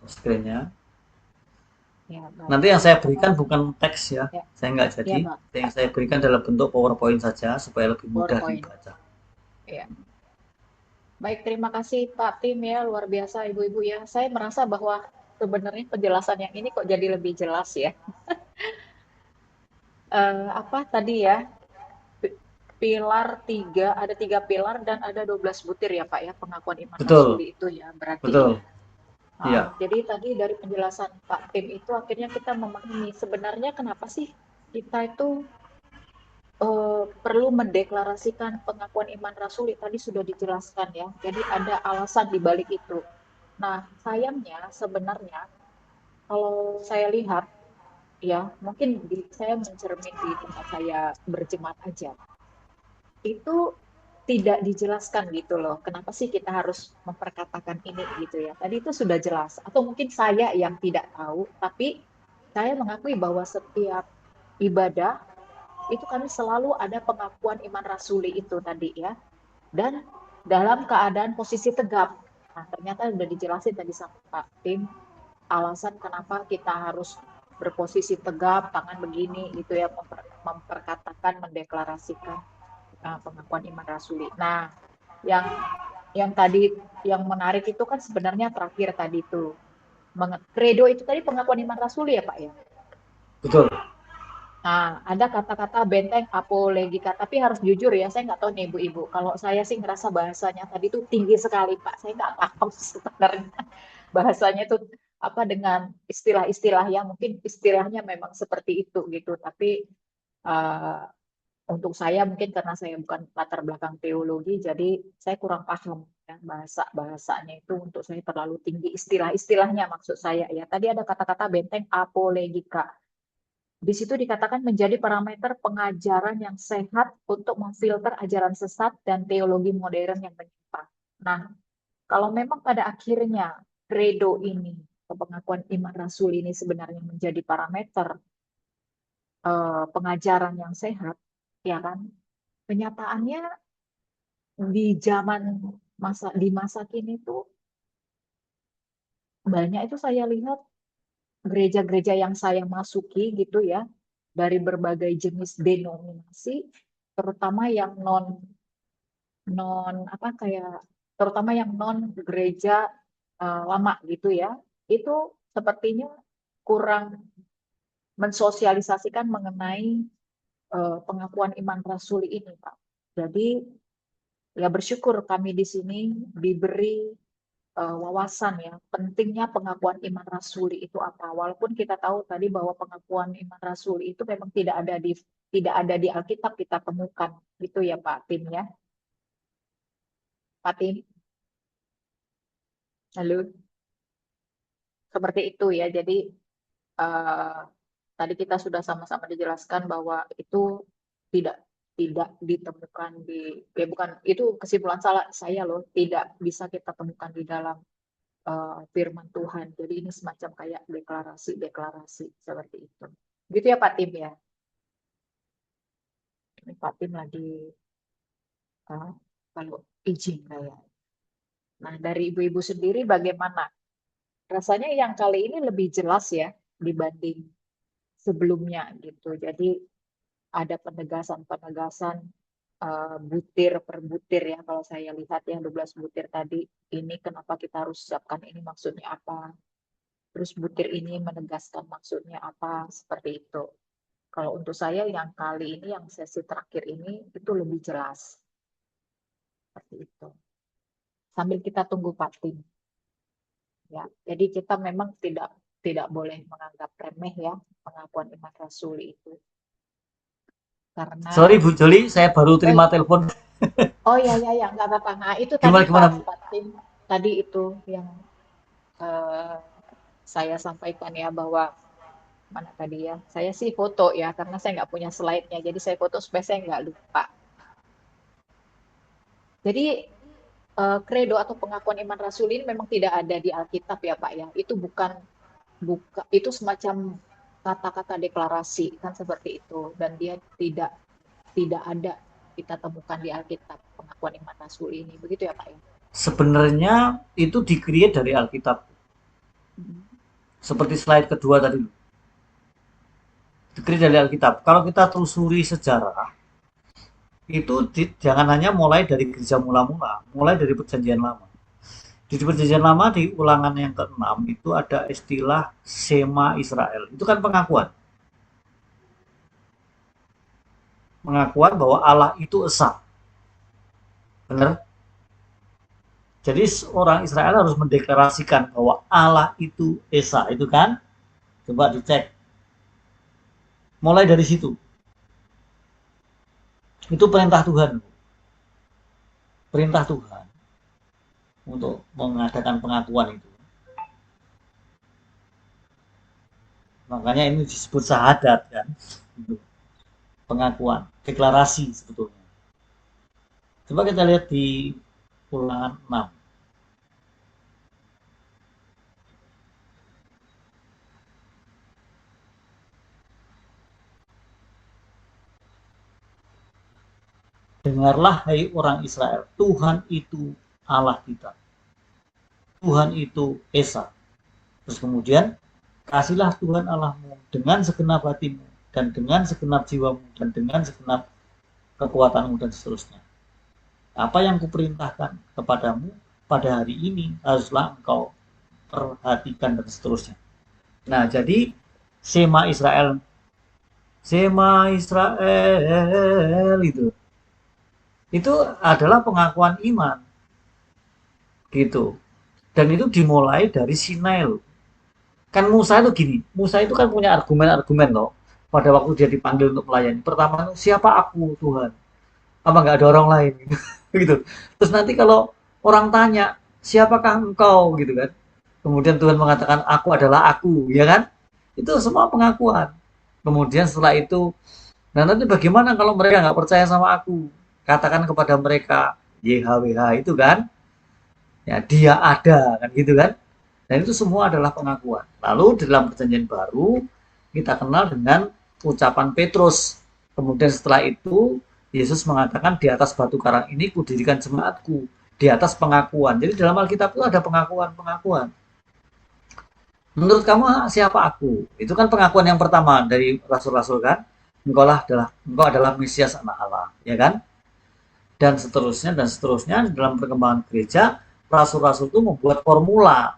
screen-nya. Ya, Nanti yang saya berikan bukan teks ya, ya, saya nggak ya, jadi. Pak. Yang saya berikan dalam bentuk PowerPoint saja supaya lebih mudah PowerPoint. dibaca. Ya. Baik, terima kasih Pak Tim ya, luar biasa Ibu-Ibu ya. Saya merasa bahwa sebenarnya penjelasan yang ini kok jadi lebih jelas ya. Apa tadi ya? Pilar 3, ada 3 pilar dan ada 12 butir ya Pak ya, pengakuan iman Betul, rasuli itu ya berarti ya. betul. Iya, Jadi tadi dari penjelasan Pak Tim itu akhirnya kita memahami sebenarnya kenapa sih kita itu perlu mendeklarasikan pengakuan iman rasuli, tadi sudah dijelaskan ya. Jadi ada alasan di balik itu. Nah, sayangnya sebenarnya kalau saya lihat ya, mungkin saya mencermin di tempat saya berjemaat aja. Itu tidak dijelaskan gitu loh. Kenapa sih kita harus memperkatakan ini gitu ya? Tadi itu sudah jelas. Atau mungkin saya yang tidak tahu, tapi saya mengakui bahwa setiap ibadah itu kami selalu ada pengakuan iman rasuli itu tadi ya. Dan dalam keadaan posisi tegap. Nah, ternyata sudah dijelasin tadi sama Pak Tim alasan kenapa kita harus berposisi tegap, tangan begini gitu ya, memperkatakan, mendeklarasikan pengakuan iman rasuli. Nah, yang yang tadi yang menarik itu kan sebenarnya terakhir tadi tuh. Credo itu tadi pengakuan iman rasuli ya Pak ya. Betul. Nah, ada kata-kata benteng apolegika, tapi harus jujur ya, saya nggak tahu nih ibu-ibu. Kalau saya sih ngerasa bahasanya tadi tuh tinggi sekali Pak, saya nggak paham sebenarnya bahasanya tuh apa dengan istilah-istilah yang mungkin istilahnya memang seperti itu gitu. Tapi uh, untuk saya mungkin karena saya bukan latar belakang teologi, jadi saya kurang paham ya bahasa-bahasanya itu untuk saya terlalu tinggi istilah-istilahnya maksud saya ya. Tadi ada kata-kata benteng apolegika. Di situ dikatakan menjadi parameter pengajaran yang sehat untuk memfilter ajaran sesat dan teologi modern yang menyimpang. Nah, kalau memang pada akhirnya credo ini, pengakuan iman rasul ini sebenarnya menjadi parameter pengajaran yang sehat, ya kan? Kenyataannya di zaman masa kini tuh banyak itu saya lihat gereja-gereja yang saya masuki gitu ya dari berbagai jenis denominasi, terutama yang non non apa kayak terutama yang non gereja lama gitu ya, itu sepertinya kurang mensosialisasikan mengenai pengakuan iman rasuli ini, Pak. Jadi ya bersyukur kami di sini diberi wawasan ya pentingnya pengakuan iman rasuli itu apa. Walaupun kita tahu tadi bahwa pengakuan iman rasuli itu memang tidak ada di Alkitab kita temukan gitu ya Pak Tim ya. Pak Tim, halo. Seperti itu ya. Jadi eh, tadi kita sudah sama-sama dijelaskan bahwa itu tidak tidak ditemukan di bukan itu kesimpulan salah saya loh, tidak bisa kita temukan di dalam firman Tuhan. Jadi ini semacam kayak deklarasi-deklarasi seperti itu. Gitu ya Pak Tim ya. Ini Pak Tim lagi uh, kalau izin kayak. Nah, dari ibu-ibu sendiri bagaimana? Rasanya yang kali ini lebih jelas ya dibanding sebelumnya gitu. Jadi ada penegasan-penegasan butir per butir ya kalau saya lihat yang 12 butir tadi ini kenapa kita harus siapkan ini maksudnya apa. Terus butir ini menegaskan maksudnya apa seperti itu. Kalau untuk saya yang kali ini yang sesi terakhir ini itu lebih jelas seperti itu. Sambil kita tunggu Pak Tim ya. Jadi kita memang tidak tidak boleh menganggap remeh ya pengakuan iman rasuli itu Sorry karena Bu Joli, saya baru oh, terima telepon. oh ya ya ya nggak apa-apa. Nah itu tadi Gimana Pak gimana Bu? Pak Tim tadi itu yang eh, saya sampaikan ya bahwa mana tadi ya saya sih foto ya karena saya nggak punya slide-nya jadi saya foto supaya saya nggak lupa. Jadi kredo atau pengakuan iman rasul ini memang tidak ada di Alkitab ya Pak ya. Itu itu semacam kata-kata deklarasi kan seperti itu dan dia tidak tidak ada kita temukan di Alkitab pengakuan iman rasul ini. Begitu ya Pak ya. Sebenarnya itu di-create dari Alkitab. Hmm. Seperti slide kedua tadi. Di-create dari Alkitab. Kalau kita telusuri sejarah, itu jangan hanya mulai dari gereja mula-mula, mulai dari perjanjian lama. Di perjanjian lama di ulangan yang ke-6 itu ada istilah Sema Israel. Itu kan pengakuan. Pengakuan bahwa Allah itu esa. Benar? Jadi orang Israel harus mendeklarasikan bahwa Allah itu esa. Itu kan? Coba dicek. Mulai dari situ. Itu perintah Tuhan. Perintah Tuhan untuk mengadakan pengakuan itu. Makanya ini disebut syahadat kan. Pengakuan, deklarasi sebetulnya. Coba kita lihat di ulangan 6. Dengarlah hai orang Israel, Tuhan itu Allah kita. Tuhan itu Esa. Terus kemudian, kasihlah Tuhan Allahmu dengan segenap hatimu, dan dengan segenap jiwamu, dan dengan segenap kekuatanmu, dan seterusnya. Apa yang kuperintahkan kepadamu pada hari ini haruslah engkau perhatikan, dan seterusnya. Nah, jadi Sema Israel, Sema Israel itu adalah pengakuan iman, gitu. Dan itu dimulai dari Sinai loh. Kan Musa itu gini, Musa itu kan punya argumen-argumen loh. Pada waktu dia dipanggil untuk melayani, pertama siapa aku Tuhan? Apa nggak ada orang lain? Gitu. Terus nanti kalau orang tanya siapakah engkau gitu kan? Kemudian Tuhan mengatakan aku adalah aku, ya kan? Itu semua pengakuan. Kemudian setelah itu, nah nanti bagaimana kalau mereka nggak percaya sama aku? Katakan kepada mereka YHWH itu kan, ya dia ada kan gitu kan? Dan itu semua adalah pengakuan. Lalu di dalam perjanjian baru kita kenal dengan ucapan Petrus. Kemudian setelah itu Yesus mengatakan di atas batu karang ini kudirikan jemaatku. Di atas pengakuan. Jadi dalam Alkitab itu ada pengakuan-pengakuan. Menurut kamu siapa aku? Itu kan pengakuan yang pertama dari rasul-rasul kan. Engkau adalah Mesias anak Allah, ya kan? Dan seterusnya dalam perkembangan gereja, rasul-rasul itu membuat formula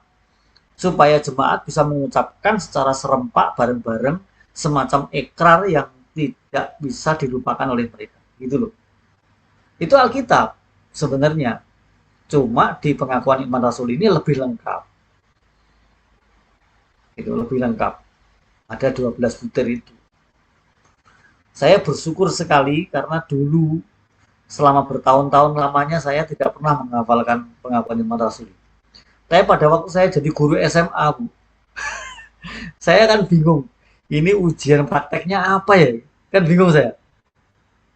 supaya jemaat bisa mengucapkan secara serempak bareng-bareng semacam ikrar yang tidak bisa dilupakan oleh mereka. Gitu loh. Itu Alkitab sebenarnya. Cuma di pengakuan iman rasul ini lebih lengkap. Itu lebih lengkap. Ada 12 butir itu. Saya bersyukur sekali karena dulu selama bertahun-tahun lamanya saya tidak pernah menghafalkan pengakuan iman rasul. Tapi pada waktu saya jadi guru SMA, Bu, saya kan bingung. Ini ujian prakteknya apa ya? Kan bingung saya.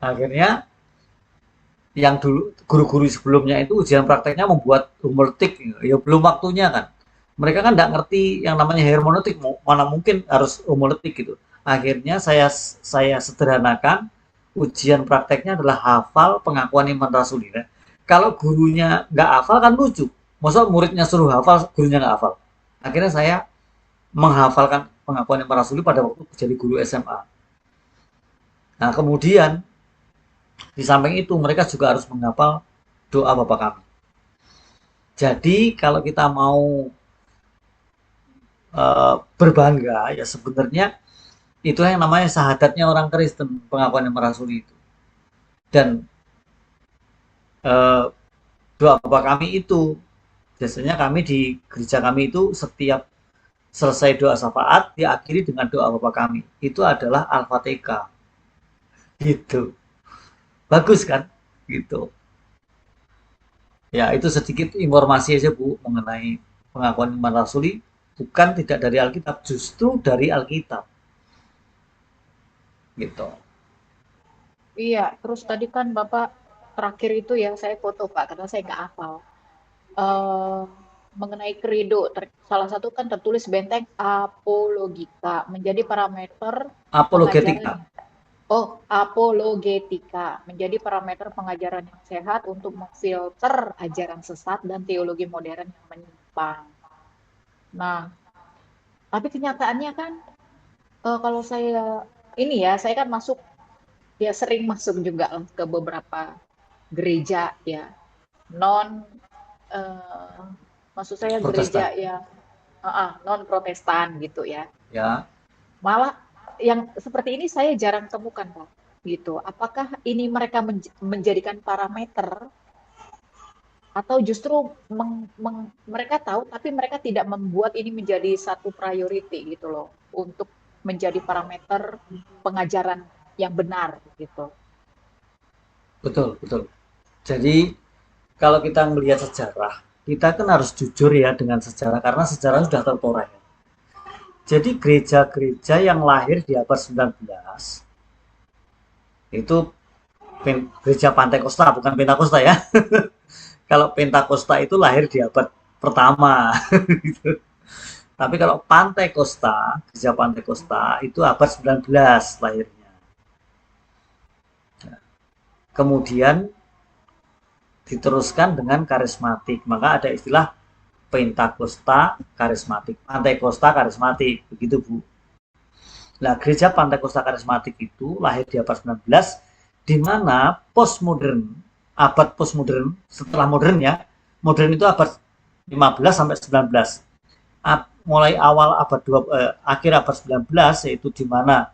Akhirnya yang dulu guru-guru sebelumnya itu ujian prakteknya membuat homertik, ya belum waktunya kan. Mereka kan nggak ngerti yang namanya hermeneutik, mana mungkin harus homertik gitu. Akhirnya saya sederhanakan, ujian prakteknya adalah hafal pengakuan iman rasul ya. Kalau gurunya nggak hafal kan lucu. Masa muridnya suruh hafal, gurunya nggak hafal. Akhirnya saya menghafalkan pengakuan iman rasul pada waktu jadi guru SMA. Nah kemudian di samping itu mereka juga harus menghafal doa Bapa kami. Jadi kalau kita mau berbangga ya sebenarnya itu yang namanya sahadatnya orang Kristen, pengakuan yang merasuli itu. Dan doa Bapa kami itu biasanya kami di gereja kami itu setiap selesai doa syafaat diakhiri dengan doa Bapa kami. Itu adalah Al-Fatihah. Gitu. Bagus kan? Gitu. Ya, itu sedikit informasi aja Bu mengenai pengakuan iman rasuli, bukan tidak dari Alkitab, justru dari Alkitab. Gitu. Iya, terus tadi kan Bapak terakhir itu ya saya foto Pak karena saya nggak hafal. Eh, mengenai credo, salah satu kan tertulis benteng apologika menjadi parameter pengajaran. Apologetika. Oh, apologetika menjadi parameter pengajaran yang sehat untuk memfilter ajaran sesat dan teologi modern yang menyimpang. Nah, tapi kenyataannya kan kalau saya ini ya, saya kan masuk ya sering masuk juga ke beberapa gereja ya non eh, maksud saya Protestan. gereja yang non Protestan gitu ya. Ya, Malah yang seperti ini saya jarang temukan Pak gitu. Apakah ini mereka menjadikan parameter atau justru mereka tahu tapi mereka tidak membuat ini menjadi satu priority gitu loh untuk menjadi parameter pengajaran yang benar gitu. betul, betul. Jadi kalau kita melihat sejarah, kita kan harus jujur ya dengan sejarah karena sejarah sudah tertoreh. Jadi gereja-gereja yang lahir di abad 19 itu gereja Pantai Kosta bukan Pentakosta ya. Kalau Pentakosta itu lahir di abad pertama. Gitu. Tapi kalau Pantai Kosta, gereja Pantai Kosta itu abad 19 lahirnya. kemudian diteruskan dengan karismatik. Maka ada istilah Pentakosta karismatik, Pantekosta karismatik, begitu Bu. Nah, gereja Pantekosta karismatik itu lahir di abad 19, di mana postmodern, abad postmodern, setelah modern ya, modern itu abad 15 sampai 19. Mulai awal abad akhir abad 19, yaitu di mana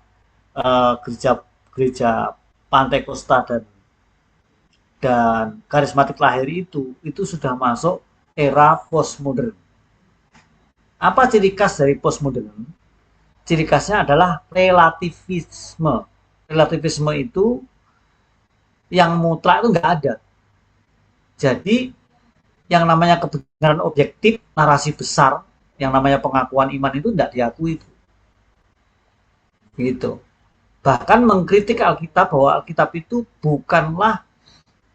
gereja gereja Pantekosta dan karismatik lahir itu sudah masuk era postmodern. Apa ciri khas dari postmodern? Ciri khasnya adalah relativisme. Relativisme itu yang mutlak itu nggak ada. Jadi yang namanya kebenaran objektif, narasi besar, yang namanya pengakuan iman itu nggak diakui. Gitu. Bahkan mengkritik Alkitab bahwa Alkitab itu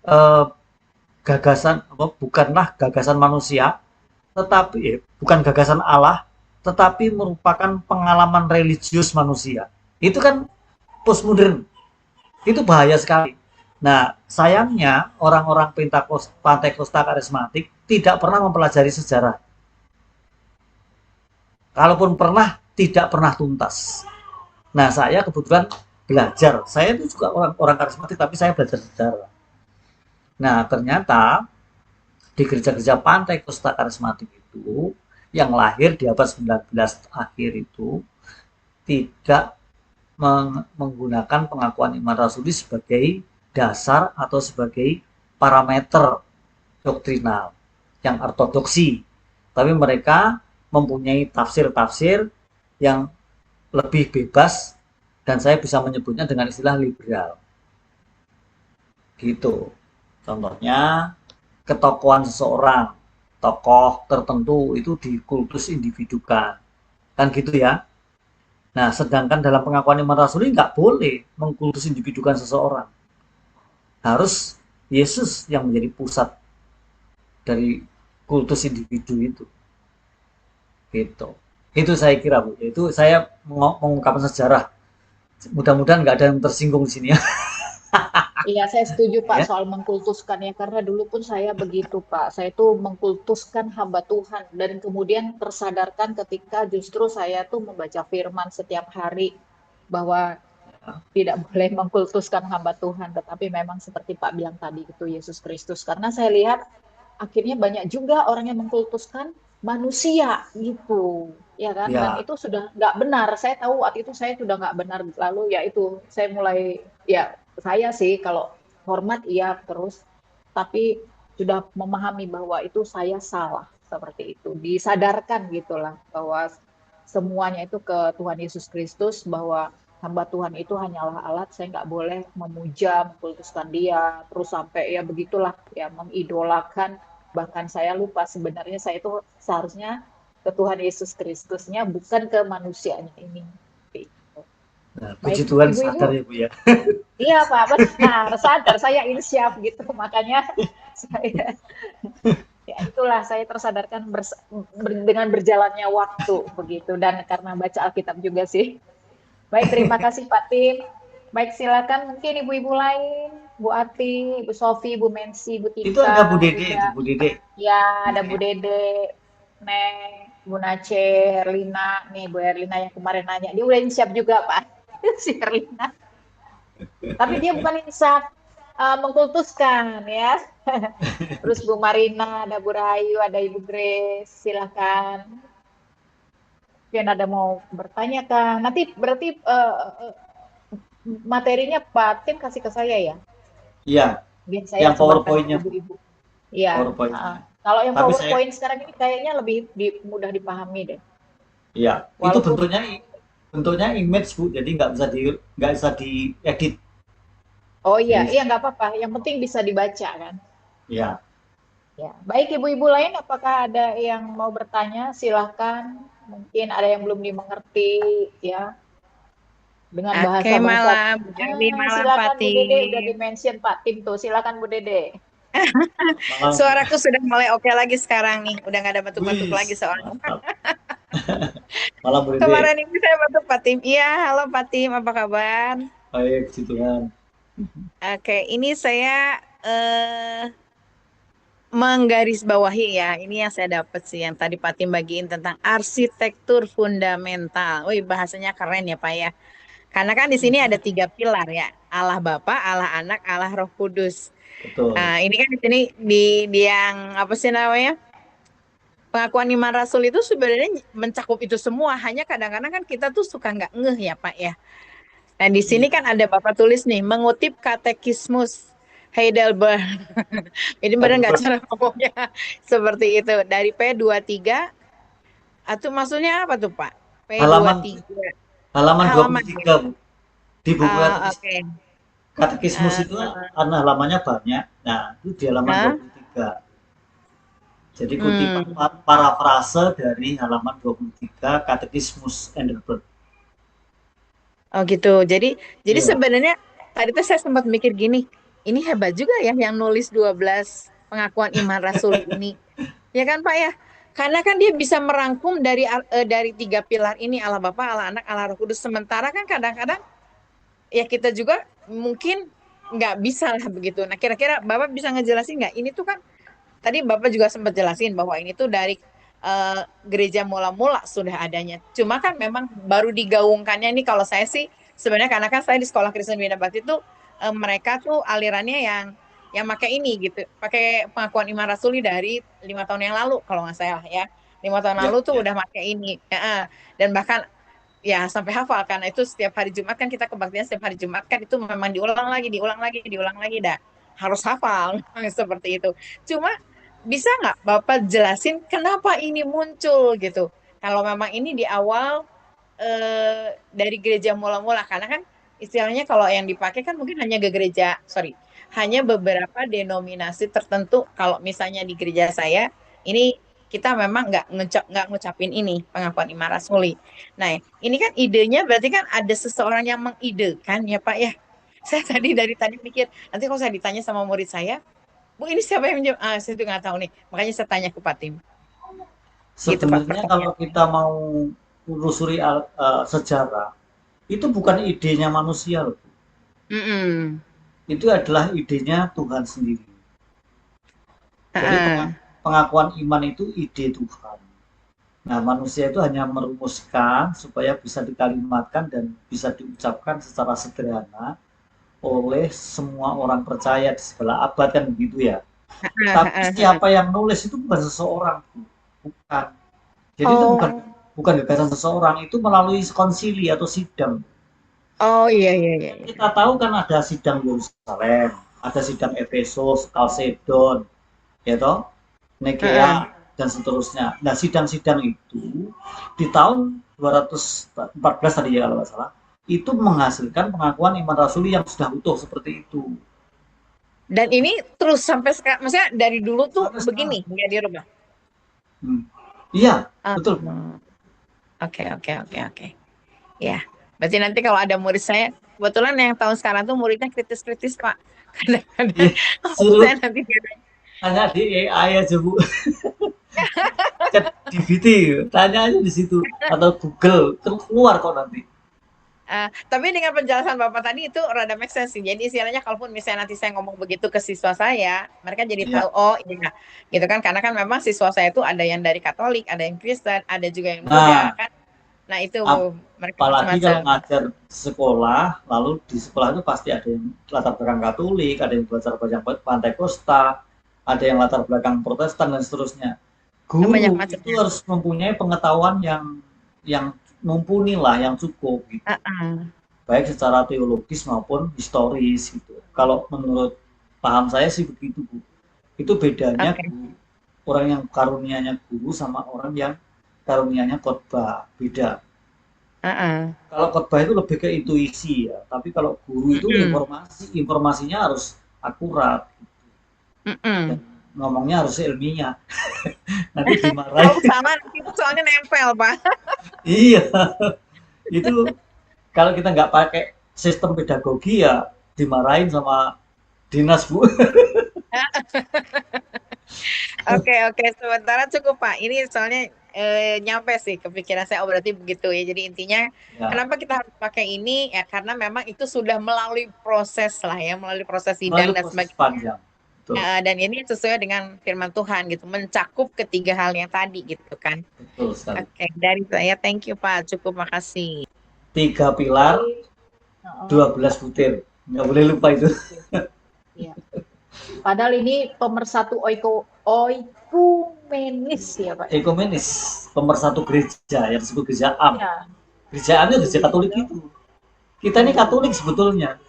eh, bukanlah gagasan manusia, tetapi bukan gagasan Allah, tetapi merupakan pengalaman religius manusia. Itu kan postmodern. Itu bahaya sekali. Nah, sayangnya orang-orang Pantekosta karismatik tidak pernah mempelajari sejarah. Kalaupun pernah, tidak pernah tuntas. Nah, saya kebetulan belajar. Saya itu juga orang karismatik, tapi saya belajar sejarah. Nah, ternyata di gereja-gereja Pantai Kosta Karismatik itu yang lahir di abad 19 akhir itu tidak menggunakan pengakuan iman rasuli sebagai dasar atau sebagai parameter doktrinal yang ortodoksi, tapi mereka mempunyai tafsir-tafsir yang lebih bebas dan saya bisa menyebutnya dengan istilah liberal. Gitu. Contohnya ketokohan seseorang, tokoh tertentu itu dikultus individukan. Kan gitu ya. Nah, sedangkan dalam pengakuan iman rasuli nggak boleh mengkultus individukan seseorang. Harus Yesus yang menjadi pusat dari kultus individu itu. Gitu. Itu saya kira, Bu. Itu saya mengungkapkan sejarah. Mudah-mudahan nggak ada yang tersinggung di sini ya. Iya, saya setuju Pak Ya. soal mengkultuskan ya, karena dulu pun saya begitu Pak. Saya tuh mengkultuskan hamba Tuhan dan kemudian tersadarkan ketika justru saya tuh membaca firman setiap hari bahwa tidak boleh mengkultuskan hamba Tuhan, tetapi memang seperti Pak bilang tadi itu Yesus Kristus. Karena saya lihat akhirnya banyak juga orang yang mengkultuskan manusia gitu, ya kan? Dan Ya. itu sudah nggak benar. Saya tahu waktu itu saya sudah nggak benar. Lalu ya itu saya mulai ya saya sih kalau hormat iya terus, tapi sudah memahami bahwa itu saya salah seperti itu. Disadarkan gitulah bahwa semuanya itu ke Tuhan Yesus Kristus bahwa hamba Tuhan itu hanyalah alat, saya nggak boleh memuja, mengkultuskan dia, terus sampai ya begitulah, ya mengidolakan, bahkan saya lupa sebenarnya saya itu seharusnya ke Tuhan Yesus Kristusnya, bukan ke manusianya ini. Nah, puji Baik, Tuhan Ibu-Ibu, sadar ya, Bu ya. iya Pak, benar, sadar, saya insyaf gitu, makanya saya, ya itulah saya tersadarkan dengan berjalannya waktu begitu, dan karena baca Alkitab juga sih. Baik, terima kasih Pak Tim. Baik, silakan mungkin ibu-ibu lain, Bu Ati, Bu Sofi, Bu Mensi, Bu Itu ada Bu Tika, Dede itu, udah. Bu Dede. Ya, ada Bu Dede, Neng, Bu Nace, Herlina, nih Bu Herlina yang kemarin nanya. Dia udah siap juga Pak, si Herlina. Tapi dia bukan insaf, mengkultuskan ya. Terus Bu Marina, ada Bu Rayu, ada Ibu Grace, silakan. Mungkin ada mau bertanya kan? Nanti berarti materinya Pak Tim kasih ke saya ya. Iya, Biar saya yang sebarkan ke PowerPoint-nya, Bu. ibu-ibu. Iya. PowerPoint-nya. Kalau yang Tapi saya, PowerPoint sekarang ini kayaknya lebih mudah dipahami deh. iya, itu Walaupun, bentuknya image, Bu. Jadi nggak bisa diedit. oh iya, Jadi, iya nggak apa-apa. Yang penting bisa dibaca kan. ya. Ya, baik ibu-ibu lain, apakah ada yang mau bertanya? Silahkan. Mungkin ada yang belum dimengerti, ya, dengan Oke, bahasa-bahasa. malam Bu Erli, malam Silakan Bu Dede, udah Fatim. di-mention Pak Tim tuh. Silakan Bu Dede. Malam, Bu. Suaraku sudah mulai oke lagi sekarang nih, udah nggak ada batuk-batuk Wih, lagi soalnya. mantap. Malam, Bu Dede. Kemarin ini saya batuk Fatim. Iya, halo Fatim, apa kabar? Baik, puji Tuhan. Oke, ini saya menggarisbawahi ya. Ini yang saya dapat sih yang tadi Patim bagiin tentang arsitektur fundamental. Wih, bahasanya keren ya, Pak ya. Karena kan di sini ada 3 pilar ya. Allah Bapa, Allah Anak, Allah Roh Kudus. Betul. Nah, ini kan di sini di yang apa sih namanya? Pengakuan iman Rasul itu sebenarnya mencakup itu semua. Hanya kadang-kadang kan kita tuh suka nggak ngeh ya, Pak ya. Nah, di sini Iya. kan ada Bapak tulis nih, mengutip Katekismus Heidelberg. Ini benar nggak cara ngomongnya? Seperti itu. Dari P23, atau maksudnya apa tuh, Pak? Halaman P23. halaman Halaman ya? 23, Bu. Di buku Oke. katekismus itu Uh, kan halamannya banyak. Nah, itu di halaman Hah? 23. Jadi kutipan Hmm. parafrase dari halaman 23 Katekismus Endelbert. Oh gitu. Jadi Iya. sebenarnya tadi tuh saya sempat mikir gini, ini hebat juga ya yang nulis 12 pengakuan iman Rasul ini. Ya kan Pak ya? Karena kan dia bisa merangkum dari 3 pilar ini, Allah Bapa, Allah Anak, Allah Roh Kudus. Sementara kan kadang-kadang ya kita juga mungkin nggak bisa lah begitu. Nah, kira-kira Bapak bisa ngejelasin nggak? Ini tuh kan tadi Bapak juga sempat jelasin bahwa ini tuh dari gereja mula-mula sudah adanya. Cuma kan memang baru digaungkannya nih kalau saya sih sebenarnya karena kan saya di sekolah Kristen Bina Bakti tuh mereka tuh alirannya yang pakai ini gitu, pakai pengakuan iman rasuli dari 5 tahun yang lalu kalau nggak salah ya. 5 tahun Ya, lalu tuh ya. udah pakai ini. Ya, dan bahkan ya sampai hafal karena itu setiap hari Jumat kan kita kebaktian setiap hari Jumat kan itu memang diulang lagi dah harus hafal seperti itu. Cuma bisa nggak Bapak jelasin kenapa ini muncul gitu? Kalau memang ini di awal dari gereja mula-mula, karena kan istilahnya kalau yang dipakai kan mungkin hanya ke gereja, sorry, hanya beberapa denominasi tertentu. Kalau misalnya di gereja saya, ini kita memang nggak ngucapin ini pengakuan iman rasuli. Nah, ini kan idenya berarti kan ada seseorang yang mengidekan ya Pak ya. Saya dari tadi pikir, nanti kalau saya ditanya sama murid saya, Bu, ini siapa yang menjawab? Ah, saya tuh nggak tahu nih. Makanya saya tanya ke Pak Tim. Gitu, Pak, Sebenarnya kalau pertanyaannya. kita mau menelusuri sejarah, itu bukan idenya manusia loh. Mm-mm. Itu adalah idenya Tuhan sendiri. Jadi Heeh. pengakuan iman itu ide Tuhan. Nah, manusia itu hanya merumuskan supaya bisa dikalimatkan dan bisa diucapkan secara sederhana oleh semua orang percaya di segala abad kan begitu ya. Heeh, Tapi heeh, heeh. siapa yang nulis itu bukan seseorang, bukan. Jadi itu bukan Oh, bukan gagasan seseorang, itu melalui konsili atau sidang. oh iya iya iya, Kita iya. tahu kan ada sidang Yerusalem, ada sidang Efesus, Kalsedon, ya toh, Heeh. Nikea dan seterusnya. Nah, sidang-sidang itu di tahun 214 tadi ya kalau nggak salah, itu menghasilkan pengakuan iman rasuli yang sudah utuh seperti itu. Dan ini terus sampai sekarang, maksudnya dari dulu tuh Sampai sekarang. begini, nggak dirubah. Hmm. Iya, Ah, betul. oke oke oke oke. Ya, berarti nanti kalau ada murid saya, kebetulan yang tahun sekarang tuh muridnya kritis-kritis Pak. Kadang-kadang Iya, kalau suruh saya nanti tanya di AI aja Bu, chat GPT, tanya aja di situ atau Google, terus keluar kok nanti. Tapi dengan penjelasan Bapak tadi itu rada make sense sih. Jadi istilahnya kalaupun misalnya nanti saya ngomong begitu ke siswa saya, mereka jadi tahu, Iya. oh iya, gitu kan. Karena kan memang siswa saya itu ada yang dari Katolik, ada yang Kristen, ada juga yang Buddha Nah, kan. Nah itu mereka apalagi kalau macam-macam. ngajar sekolah, lalu di sekolah itu pasti ada yang latar belakang Katolik, ada yang latar belakang Pantai Kosta, ada yang latar belakang Protestan dan seterusnya. Banyak Guru itu macamnya. harus mempunyai pengetahuan yang mumpuni lah, yang cukup gitu. Uh-uh. Baik secara teologis maupun historis gitu. Kalau menurut paham saya sih begitu, Bu. Itu bedanya Oke. guru, orang yang karunianya guru sama orang yang karunianya khotbah, beda. Uh-uh. Kalau khotbah itu lebih ke intuisi ya, tapi kalau guru itu Mm-mm. informasinya harus akurat dan Mm-mm. ngomongnya harus ilmiah. Nanti Kalau dimarahin. salah nanti itu soalnya nempel Pak. Iya, itu kalau kita nggak pakai sistem pedagogi ya dimarahin sama dinas Bu. Oke oke, sementara cukup Pak. Ini soalnya nyampe sih kepikiran saya. Oh, berarti begitu ya. Jadi intinya Ya, kenapa kita harus pakai ini ya karena memang itu sudah melalui proses lah ya, melalui proses sidang melalui dan proses sebagainya. panjang. Betul, Dan ini sesuai dengan firman Tuhan gitu, mencakup ketiga hal yang tadi gitu kan. betul sekali. Oke, dari saya thank you Pak, cukup makasih. 3 Oke. pilar, Heeh. 12 butir. Nggak boleh lupa itu. Iya. Padahal ini pemersatu oikumenis ya Pak ya. Ekumenis, pemersatu gereja yang disebut gereja AM. Iya. Gereja AM itu gereja Katolik itu. Kita ini Katolik sebetulnya.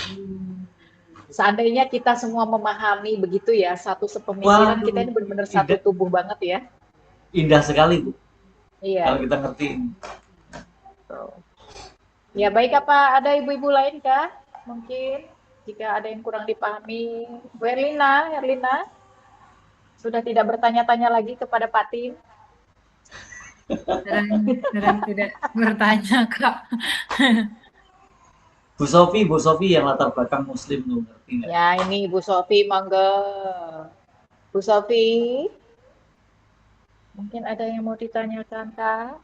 Hmm. Seandainya kita semua memahami begitu ya, satu sepemikiran, kita ini Waduh, benar-benar satu indah, tubuh banget ya. indah sekali Bu. Kalau Iya. kita ngerti ini. Ya baik, apa ada ibu-ibu lain kah? Mungkin jika ada yang kurang dipahami. Bu Erlina, Erlina sudah tidak bertanya-tanya lagi kepada Pak Tim. Sedang tidak bertanya, Kak. Bu Sofi yang latar belakang Muslim tuh ngerti nggak? Ya ini Ibu Sofi, mangga. Bu Sofi, mungkin ada yang mau ditanyakan kah?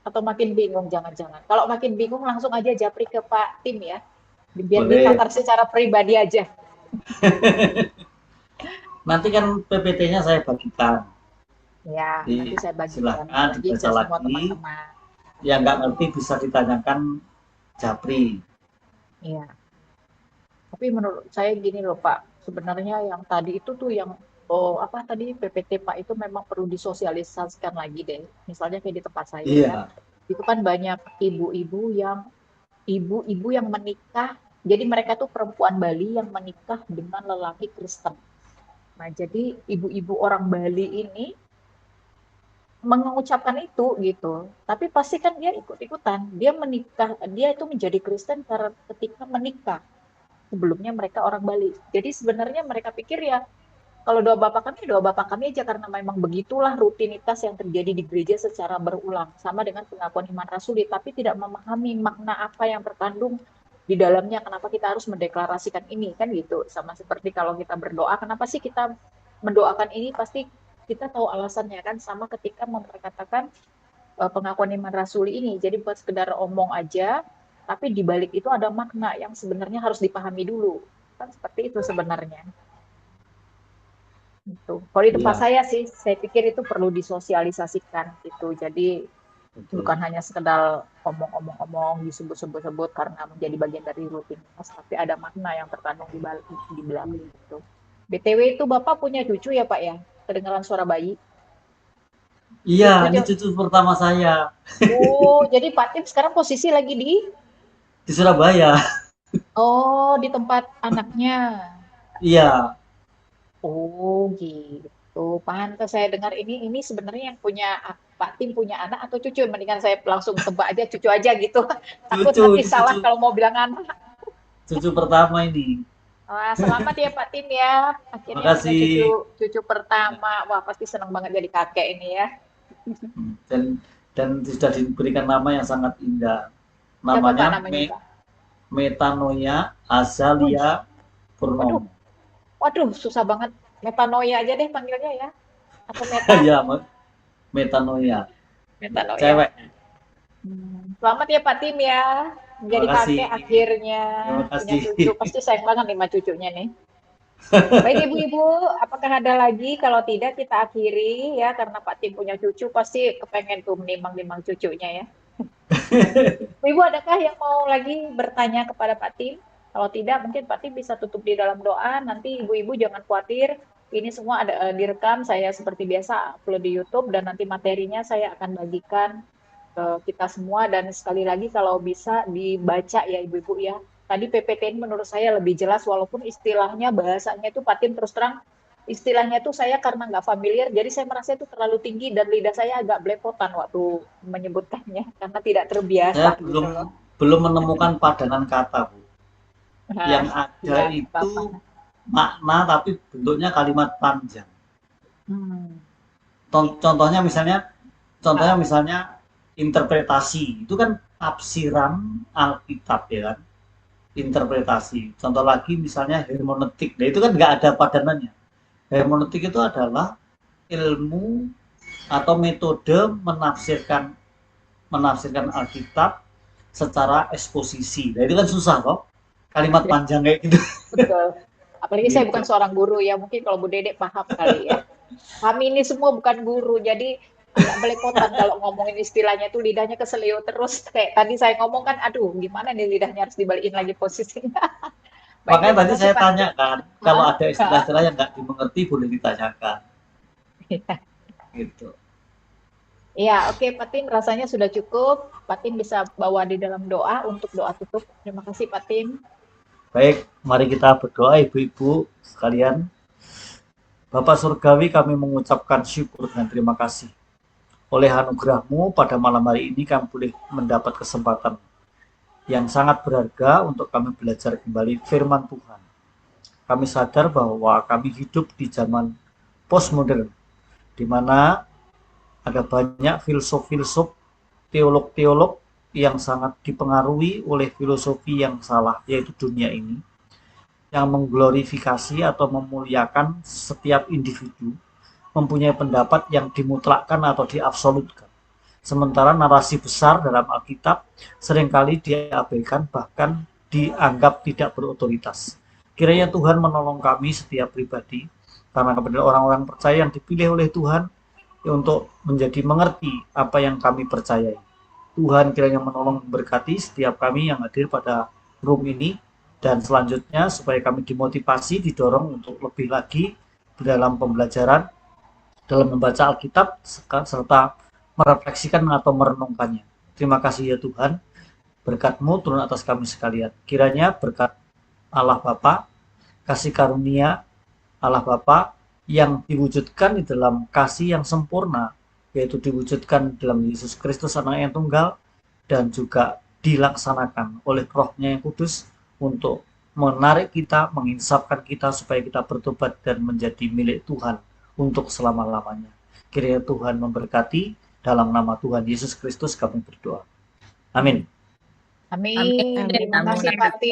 Atau makin bingung jangan-jangan. Kalau makin bingung langsung aja japri ke Pak Tim ya. Biar Boleh. ditatar secara pribadi aja. Nanti kan PPT-nya saya bagikan. Ya, nanti saya bagikan Silakan lagi ke dibaca semua lagi. teman-teman. Yang nggak ngerti bisa ditanyakan Japri. Iya. Tapi menurut saya gini loh Pak, sebenarnya yang tadi itu tuh yang apa tadi PPT Pak itu memang perlu disosialisasikan lagi deh. Misalnya kayak di tempat saya ya, Iya, itu kan banyak ibu-ibu yang menikah. Jadi mereka tuh perempuan Bali yang menikah dengan lelaki Kristen. Nah, jadi ibu-ibu orang Bali ini mengucapkan itu gitu. Tapi pasti kan dia ikut-ikutan. Dia menikah, dia itu menjadi Kristen karena ketika menikah. Sebelumnya mereka orang Bali. Jadi sebenarnya mereka pikir ya kalau doa bapak kami aja karena memang begitulah rutinitas yang terjadi di gereja secara berulang. Sama dengan pengakuan iman rasuli, tapi tidak memahami makna apa yang terkandung di dalamnya, kenapa kita harus mendeklarasikan ini, kan gitu. Sama seperti kalau kita berdoa, kenapa sih kita mendoakan ini, pasti kita tahu alasannya kan, sama ketika memperkatakan pengakuan iman rasuli ini. Jadi buat sekedar omong aja, tapi di balik itu ada makna yang sebenarnya harus dipahami dulu. Kan seperti itu sebenarnya. Gitu. Kalau di tempat iya, saya sih, saya pikir itu perlu disosialisasikan gitu. Jadi betul. bukan hanya sekedar omong-omong disebut-sebut karena menjadi bagian dari rutinitas, tapi ada makna yang terkandung di belakang gitu. BTW itu Bapak punya cucu ya Pak ya? Kedengaran suara bayi. Iya, ini Cucu. cucu pertama saya Oh, jadi Pak Tim sekarang posisi lagi di Surabaya. di tempat anaknya. Iya, Oh, gitu. Pantas saya dengar ini sebenarnya yang punya Pak Tim punya anak atau cucu? Mendingan saya langsung tebak aja cucu aja gitu. Takut cucu, nanti ini salah cucu, kalau mau bilang anak. cucu pertama ini. Wah, selamat ya Pak Tim ya. Akhirnya punya Makasih. cucu pertama. Wah, pasti senang banget jadi kakek ini ya. Dan sudah diberikan nama yang sangat indah. Siapa Pak Namanya namanya Pak? Metanoia Wih, Azalia waduh, Purnomo. waduh, susah banget. Metanoia aja deh panggilnya ya. Atau meta, Ya, Metanoia. metanoia. Cewek. Selamat ya Pak Tim ya. Menjadi Terima kasih. kakek akhirnya. Terima Punya kasih. cucu. Pasti sayang banget nih sama cucunya nih. Baik Ibu-Ibu, apakah ada lagi? Kalau tidak kita akhiri ya. Karena Pak Tim punya cucu, pasti kepengen tuh menimang-nimang cucunya ya. Ibu, adakah yang mau lagi bertanya kepada Pak Tim? Kalau tidak, mungkin Pak Tim bisa tutup di dalam doa. Nanti Ibu-Ibu jangan khawatir. Ini semua ada direkam. Saya seperti biasa upload di YouTube. Dan nanti materinya saya akan bagikan kita semua, dan sekali lagi kalau bisa dibaca ya Ibu-Ibu ya. Tadi PPT ini menurut saya lebih jelas walaupun istilahnya bahasanya itu Pak Tim terus terang istilahnya itu saya karena nggak familiar jadi saya merasa itu terlalu tinggi dan lidah saya agak belepotan waktu menyebutkannya karena tidak terbiasa Saya gitu loh. belum menemukan padanan kata, Bu. Yang Nah, ada ya, itu Bapak. makna tapi bentuknya kalimat panjang. Hmm. Contohnya misalnya interpretasi. Itu kan tafsiran Alkitab ya kan. Interpretasi. Contoh lagi misalnya hermeneutik. Nah, itu kan nggak ada padanannya. Hermeneutik itu adalah ilmu atau metode menafsirkan Alkitab secara eksposisi. Nah, itu kan susah kok. Kalimat panjang kayak gitu. Betul. Apalagi saya Gitu. bukan seorang guru ya, mungkin kalau Bu Dede paham kali ya. Kami ini semua bukan guru, jadi agak belepotan kalau ngomongin istilahnya tuh lidahnya keselio terus. Kayak tadi saya ngomong kan, aduh gimana nih lidahnya harus dibalikin lagi posisinya. Baik, Makanya terima tadi kasih saya Pak tanya Tim. kan, kalau Hah? ada istilah-istilah yang nggak dimengerti boleh ditanyakan. Gitu. Iya, oke Pak Tim, rasanya sudah cukup. Pak Tim bisa bawa di dalam doa untuk doa tutup. Terima kasih Pak Tim. Baik, mari kita berdoa ibu-ibu sekalian. Bapak Surgawi, kami mengucapkan syukur dan terima kasih. Oleh anugerah-Mu pada malam hari ini kami boleh mendapat kesempatan yang sangat berharga untuk kami belajar kembali firman Tuhan. Kami sadar bahwa kami hidup di zaman postmodern, di mana ada banyak filsuf-filsuf, teolog-teolog yang sangat dipengaruhi oleh filosofi yang salah, yaitu dunia ini, yang mengglorifikasi atau memuliakan setiap individu, mempunyai pendapat yang dimutlakkan atau diabsolutkan. Sementara narasi besar dalam Alkitab seringkali diabaikan, bahkan dianggap tidak berotoritas. Kiranya Tuhan menolong kami setiap pribadi, karena kepada orang-orang percaya yang dipilih oleh Tuhan untuk menjadi mengerti apa yang kami percayai. Tuhan kiranya menolong memberkati setiap kami yang hadir pada room ini, dan selanjutnya supaya kami dimotivasi, didorong untuk lebih lagi dalam pembelajaran, dalam membaca Alkitab, serta merefleksikan atau merenungkannya. Terima kasih ya Tuhan, berkat-Mu turun atas kami sekalian. Kiranya berkat Allah Bapa, kasih karunia Allah Bapa yang diwujudkan di dalam kasih yang sempurna, yaitu diwujudkan dalam Yesus Kristus Anak yang tunggal, dan juga dilaksanakan oleh Roh-Nya yang kudus untuk menarik kita, menginsafkan kita supaya kita bertobat dan menjadi milik Tuhan untuk selama-lamanya. Kiranya Tuhan memberkati, dalam nama Tuhan Yesus Kristus kami berdoa. Amin. Amin. Terima kasih Pak Tim.